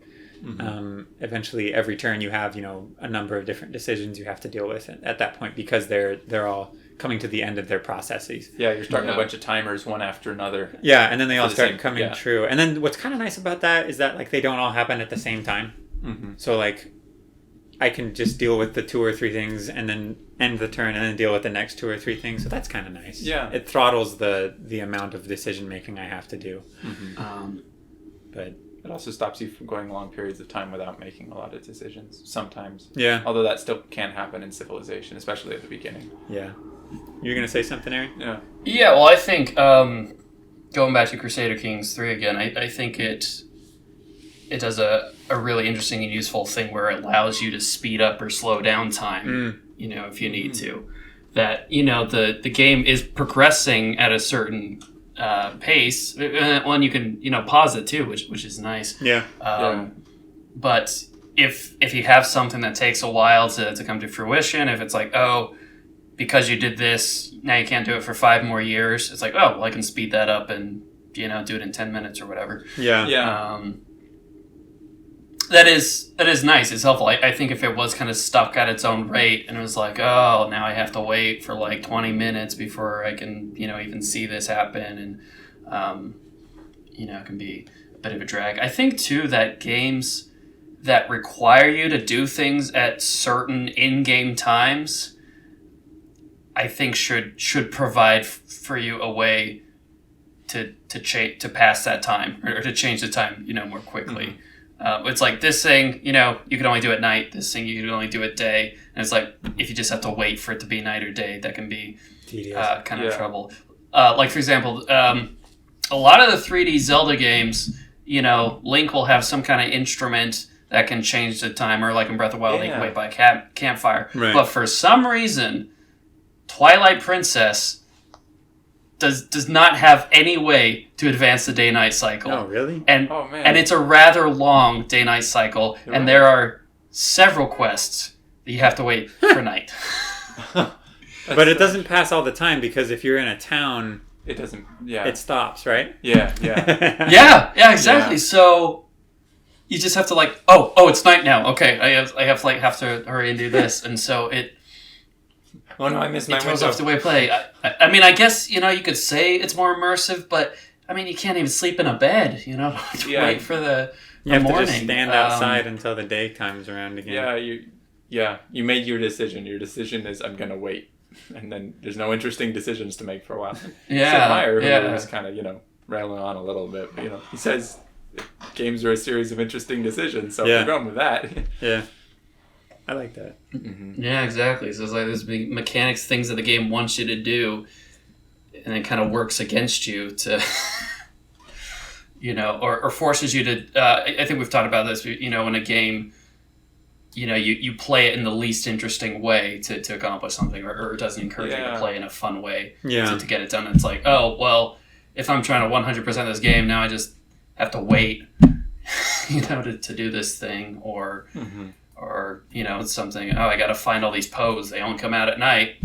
eventually every turn you have, you know, a number of different decisions you have to deal with at that point, because they're all coming to the end of their processes. Yeah, you're starting a bunch of timers one after another. Yeah, and then they all start coming true. And then what's kind of nice about that is that, like, they don't all happen at the same time. So, like, I can just deal with the 2 or 3 things and then end the turn and then deal with the next 2 or 3 things. So that's kind of nice. Yeah. It throttles the amount of decision making I have to do. But it also stops you from going long periods of time without making a lot of decisions sometimes. Yeah. Although that still can happen in Civilization, especially at the beginning. Yeah. You're going to say something, Aaron? Yeah. Yeah, well, I think, going back to Crusader Kings 3 again, I think it does a really interesting and useful thing where it allows you to speed up or slow down time, you know, if you need to. That, you know, the game is progressing at a certain pace. One, you can, you know, pause it too, which is nice. Yeah. But if you have something that takes a while to come to fruition, if it's like, oh, because you did this, now you can't do it for 5 more years, it's like, oh, well, I can speed that up and, you know, do it in 10 minutes or whatever. Yeah. That is nice. It's helpful. I think if it was kind of stuck at its own rate and it was like, oh, now I have to wait for like 20 minutes before I can, you know, even see this happen, and you know, it can be a bit of a drag. I think too that games that require you to do things at certain in-game times I think should provide for you a way to pass that time or to change the time, more quickly. It's like this thing, you can only do at night. This thing you can only do at day. And it's like if you just have to wait for it to be night or day, that can be kind of trouble. Like for example, a lot of the 3D Zelda games, Link will have some kind of instrument that can change the time, or like in Breath of the Wild, you can wait by a campfire. Right. But for some reason, Twilight Princess does not have any way to advance the day-night cycle. Oh, really? And it's a rather long day-night cycle, and there are several quests that you have to wait for night. But it doesn't pass all the time, because if you're in a town, it doesn't. It stops, right? Yeah. yeah, exactly. Yeah. So you just have to it's night now. Okay, I have to hurry and do this, and so it. Oh no, I missed my window. It throws off the way play. I mean, I guess, you could say it's more immersive, but, I mean, you can't even sleep in a bed, to wait for the morning. You have to just stand outside until the day comes around again. You made your decision. Your decision is, I'm going to wait. And then there's no interesting decisions to make for a while. Sid Meier, who was kind of, railing on a little bit, but, he says games are a series of interesting decisions, so we're going with that. Yeah. I like that. Mm-hmm. Yeah, exactly. So it's like there's mechanics, things that the game wants you to do, and it kind of works against you to, or forces you to. I think we've talked about this. In a game, you play it in the least interesting way to accomplish something, or it doesn't encourage you to play in a fun way to get it done. And it's like, oh well, if I'm trying to 100% this game, now I just have to wait, to do this thing, or. Mm-hmm. Or, it's something, I got to find all these pose. They only come out at night.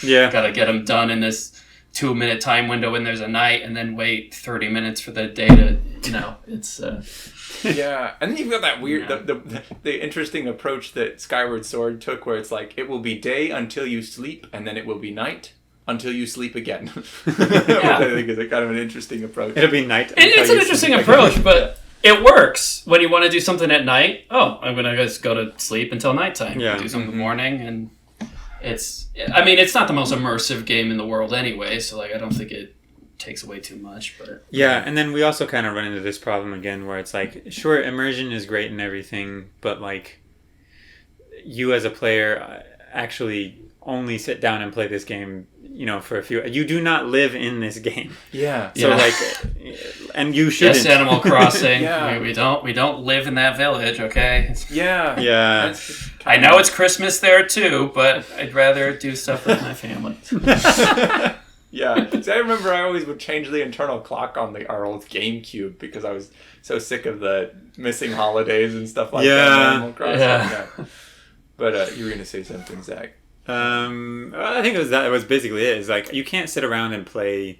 Yeah. Got to get them done in this 2-minute time window when there's a night, and then wait 30 minutes for the day to, it's... Yeah, and then you've got that weird, the interesting approach that Skyward Sword took, where it's like, it will be day until you sleep, and then it will be night until you sleep again. Which I think is kind of an interesting approach. It'll be night. It's an interesting approach, but... It works when you want to do something at night. Oh, I'm going to just go to sleep until nighttime. Yeah. Do something in the morning. And it's not the most immersive game in the world anyway, so I don't think it takes away too much. But yeah, and then we also kind of run into this problem again where it's like, sure, immersion is great and everything, but you as a player actually only sit down and play this game, for a few. You do not live in this game. Yeah. So and you shouldn't. Yes, Animal Crossing. We don't live in that village. Okay. Yeah. Yeah. I know it's Christmas there too, but I'd rather do stuff with my family. Yeah. I remember I always would change the internal clock on our old GameCube because I was so sick of the missing holidays and stuff like that. Animal Crossing. Yeah. But you were gonna say something, Zach. I think it was basically it. It's like you can't sit around and play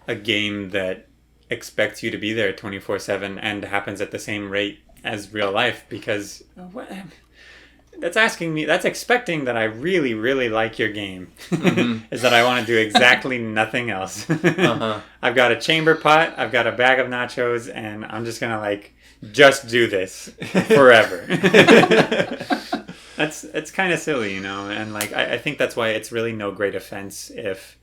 a game that expects you to be there 24/7 and happens at the same rate as real life, because that's expecting that I really, really like your game. Is that I want to do exactly nothing else. I've got a chamber pot, I've got a bag of nachos, and I'm just gonna just do this forever. It's kind of silly, and I think that's why it's really no great offense if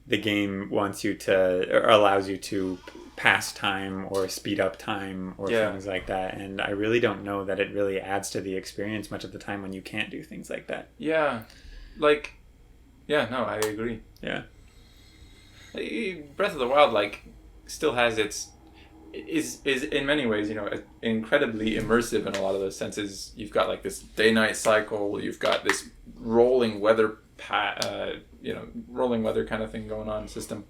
the game wants you to, or allows you to pass time or speed up time or things like that. And I really don't know that it really adds to the experience much of the time when you can't do things like that. Yeah. I agree. Yeah. Breath of the Wild, still has is in many ways, incredibly immersive in a lot of those senses. You've got this day-night cycle. You've got this rolling weather, rolling weather kind of thing going on system.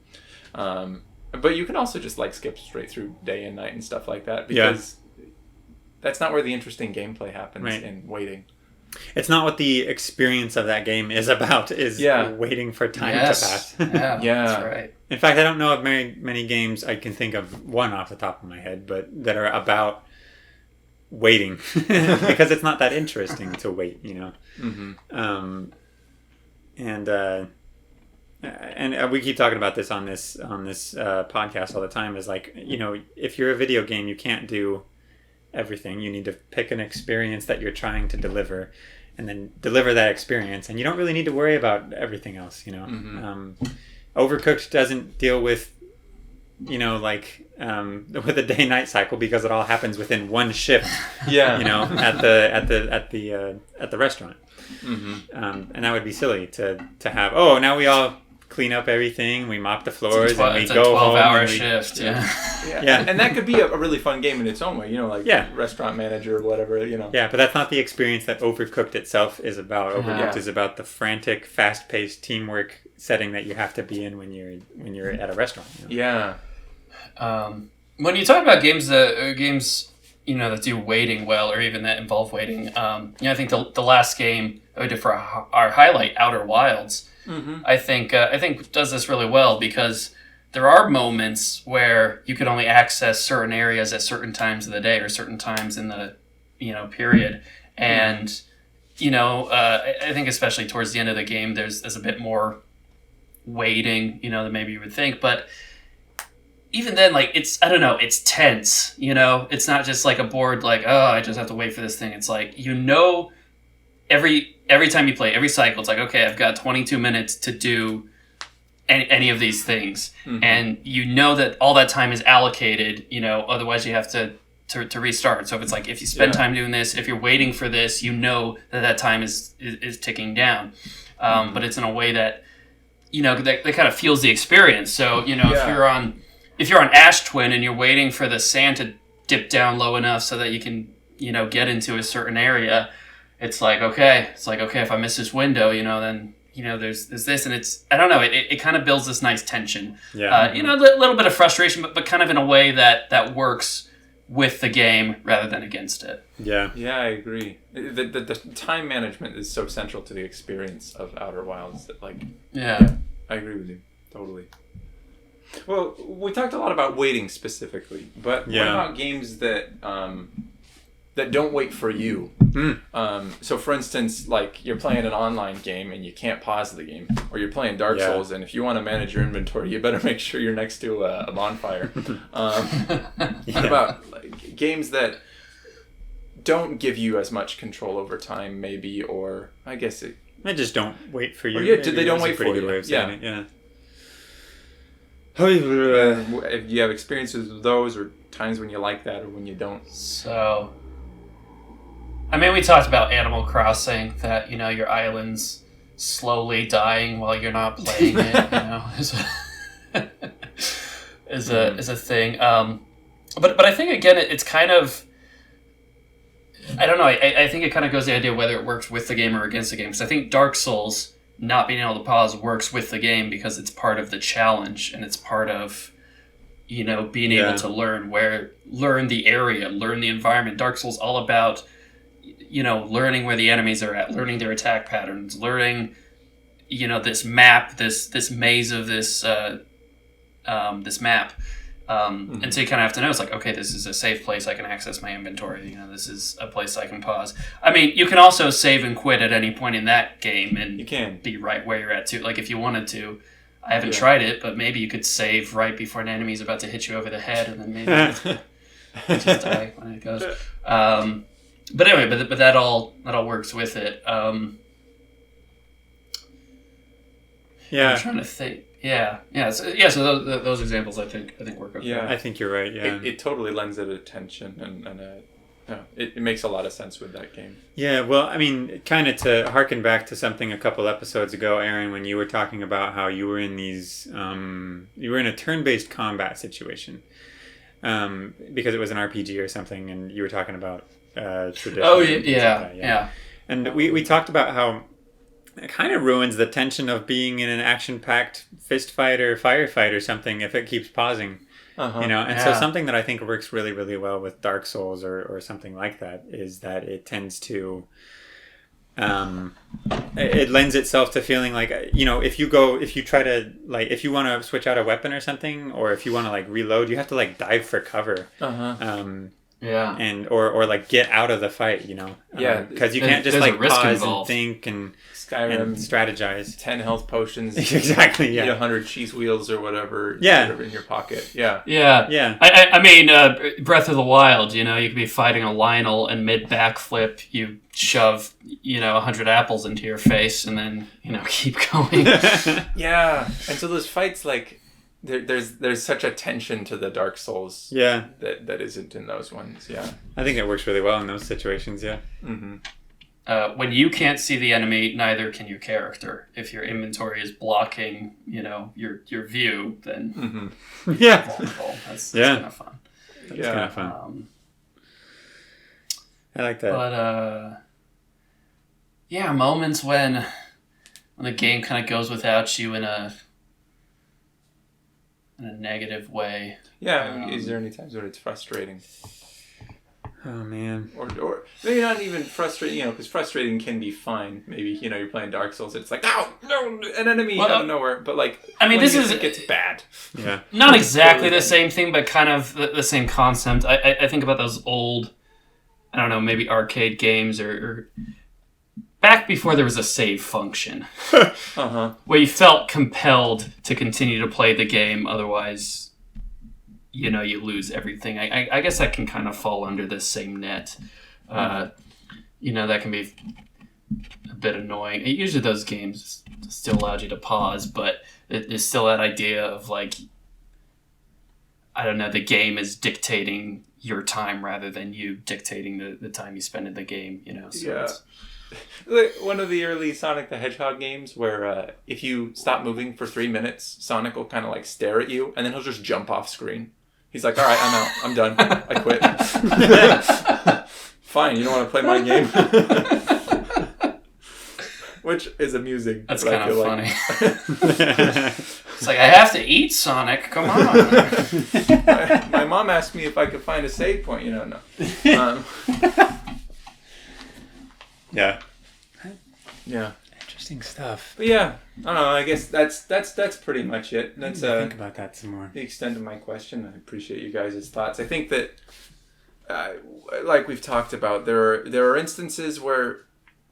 But you can also just skip straight through day and night and stuff like that, because that's not where the interesting gameplay happens in waiting. It's not what the experience of that game is about, is waiting for time to pass. Yeah, that's right. In fact, I don't know of many games, I can think of one off the top of my head, but that are about waiting. Because it's not that interesting to wait, Mm-hmm. And we keep talking about this on this podcast all the time, is if you're a video game, you can't do everything. You need to pick an experience that you're trying to deliver, and then deliver that experience. And you don't really need to worry about everything else. Overcooked doesn't deal with, with a day-night cycle, because it all happens within one shift. Yeah. At the restaurant. And that would be silly to have. Oh, now we all clean up everything. We mop the floors and we go home. 12-hour shift. Yeah. And that could be a really fun game in its own way. Restaurant manager or whatever. Yeah, but that's not the experience that Overcooked itself is about. Overcooked is about the frantic, fast-paced teamwork setting that you have to be in when you're at a restaurant. Yeah. When you talk about games that do waiting well, or even that involve waiting, I think the last game that we did for our highlight, Outer Wilds, I think does this really well, because there are moments where you could only access certain areas at certain times of the day or certain times in the period, and I think especially towards the end of the game, there's a bit more waiting than maybe you would think, but even then, it's tense, it's not just like a board, I just have to wait for this thing. It's like, every time you play, every cycle, it's like, okay, I've got 22 minutes to do any of these things. And that all that time is allocated, otherwise you have to restart. So if it's like, if you spend time doing this, if you're waiting for this, that time is ticking down. But it's in a way that, that kind of feels the experience. So, if you're on Ash Twin and you're waiting for the sand to dip down low enough so that you can, get into a certain area, it's like, okay, if I miss this window, then, there's this, and it's, I don't know, it kind of builds this nice tension. Yeah. A little bit of frustration, but kind of in a way that works with the game rather than against it. Yeah. Yeah, I agree. The time management is so central to the experience of Outer Wilds that, I agree with you. Totally. Well, we talked a lot about waiting specifically, but what about games that don't wait for you? So, for instance, you're playing an online game and you can't pause the game, or you're playing Dark Souls, and if you want to manage your inventory, you better make sure you're next to a bonfire. What about games that don't give you as much control over time, maybe, or I guess they just don't wait for you. They don't wait for you. Yeah. If you have experiences with those, or times when you like that or when you don't. So, we talked about Animal Crossing, that your island's slowly dying while you're not playing it. is a thing. But I think again it's kind of, I don't know. I think it kind of goes to the idea of whether it works with the game or against the game. Because I think Dark Souls, not being able to pause, works with the game because it's part of the challenge, and it's part of being able to learn the area, learn the environment. Dark Souls all about learning where the enemies are at, learning their attack patterns, learning this map, this maze of this map. And so you kind of have to know, it's like, okay, this is a safe place, I can access my inventory, this is a place I can pause. You can also save and quit at any point in that game and you can be right where you're at too. If you wanted to, I haven't tried it, but maybe you could save right before an enemy's about to hit you over the head, and then maybe you just die when it goes. But anyway, but that all works with it. I'm trying to think. So those examples I think work okay. Yeah, I think you're right. Yeah, it totally lends it attention, and it makes a lot of sense with that game. Yeah, well, kind of to harken back to something a couple episodes ago, Aaron, when you were talking about how you were in these, you were in a turn-based combat situation, because it was an RPG or something, and you were talking about tradition. Oh yeah. And we talked about how it kind of ruins the tension of being in an action-packed fist fight or firefight or something if it keeps pausing. So something that I think works really, really well with Dark Souls or something like that is that it tends to it lends itself to feeling like, if you want to switch out a weapon or something, or if you want to reload, you have to dive for cover. Yeah. And or like get out of the fight, you know. Yeah, because you can't just there's a like risk pause involved. and think and Skyrim, strategize. 10 health potions. Exactly. Eat Yeah. 100 cheese wheels or whatever. Yeah. In your pocket. Yeah. Yeah. Yeah. I mean, Breath of the Wild, you know, you could be fighting a Lionel and mid backflip, you shove, 100 apples into your face and then, keep going. Yeah. And so those fights, like, there's such a tension to the Dark Souls. Yeah. That isn't in those ones. Yeah. I think it works really well in those situations. Yeah. Mm-hmm. When you can't see the enemy, neither can your character. If your inventory is blocking, your view, then Yeah. vulnerable. That's Yeah. kind of fun. That's kind of fun. I like that. But moments when the game kind of goes without you in a negative way. Yeah. Is there any times when it's frustrating? Oh man. Or maybe not even frustrating, because frustrating can be fine. Maybe, you're playing Dark Souls and it's like, oh, no, an enemy out of nowhere. But like, I mean, it gets bad. Yeah. Not exactly the same thing, but kind of the same concept. I think about those old, I don't know, maybe arcade games or back before there was a save function. Where you felt compelled to continue to play the game, otherwise you lose everything. I guess that can kind of fall under this same net. That can be a bit annoying. Usually those games still allowed you to pause, but there's still that idea of like, I don't know, the game is dictating your time rather than you dictating the time you spend in the game, So Yeah. Like one of the early Sonic the Hedgehog games where if you stop moving for 3 minutes, Sonic will kind of like stare at you and then he'll just jump off screen. He's like, all right, I'm out. I'm done. I quit. Fine, you don't want to play my game? Which is amusing. That's kind of funny. It's like, I have to eat, Sonic. Come on. My mom asked me if I could find a save point. No. Yeah. Yeah. Interesting stuff. But yeah, I don't know. I guess that's pretty much it. That's think about that some more. The extent of my question. I appreciate you guys' thoughts. I think that, like we've talked about, there are instances where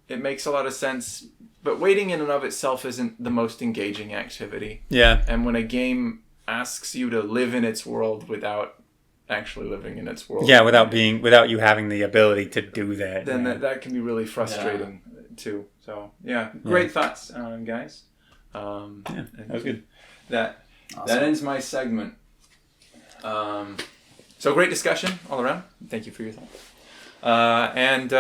it makes a lot of sense, but waiting in and of itself isn't the most engaging activity. Yeah. And when a game asks you to live in its world without actually living in its world, without you having the ability to do that, then that can be really frustrating too. So great thoughts, guys. That was good. That ends my segment. So great discussion all around. Thank you for your thoughts. And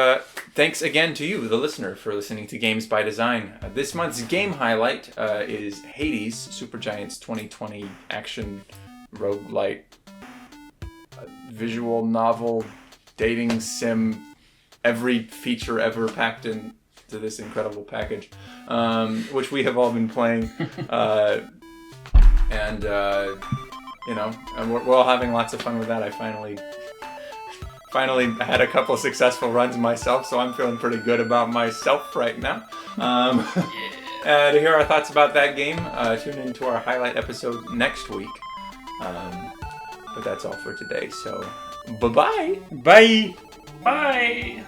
thanks again to you, the listener, for listening to Games by Design. This month's game highlight is Hades, Supergiant's 2020 action roguelite visual novel dating sim, every feature ever packed into this incredible package, which we have all been playing, and we're all having lots of fun with that. I finally had a couple successful runs myself, so I'm feeling pretty good about myself right now. To hear our thoughts about that game, tune into our highlight episode next week. But that's all for today, so bye-bye! Bye! Bye!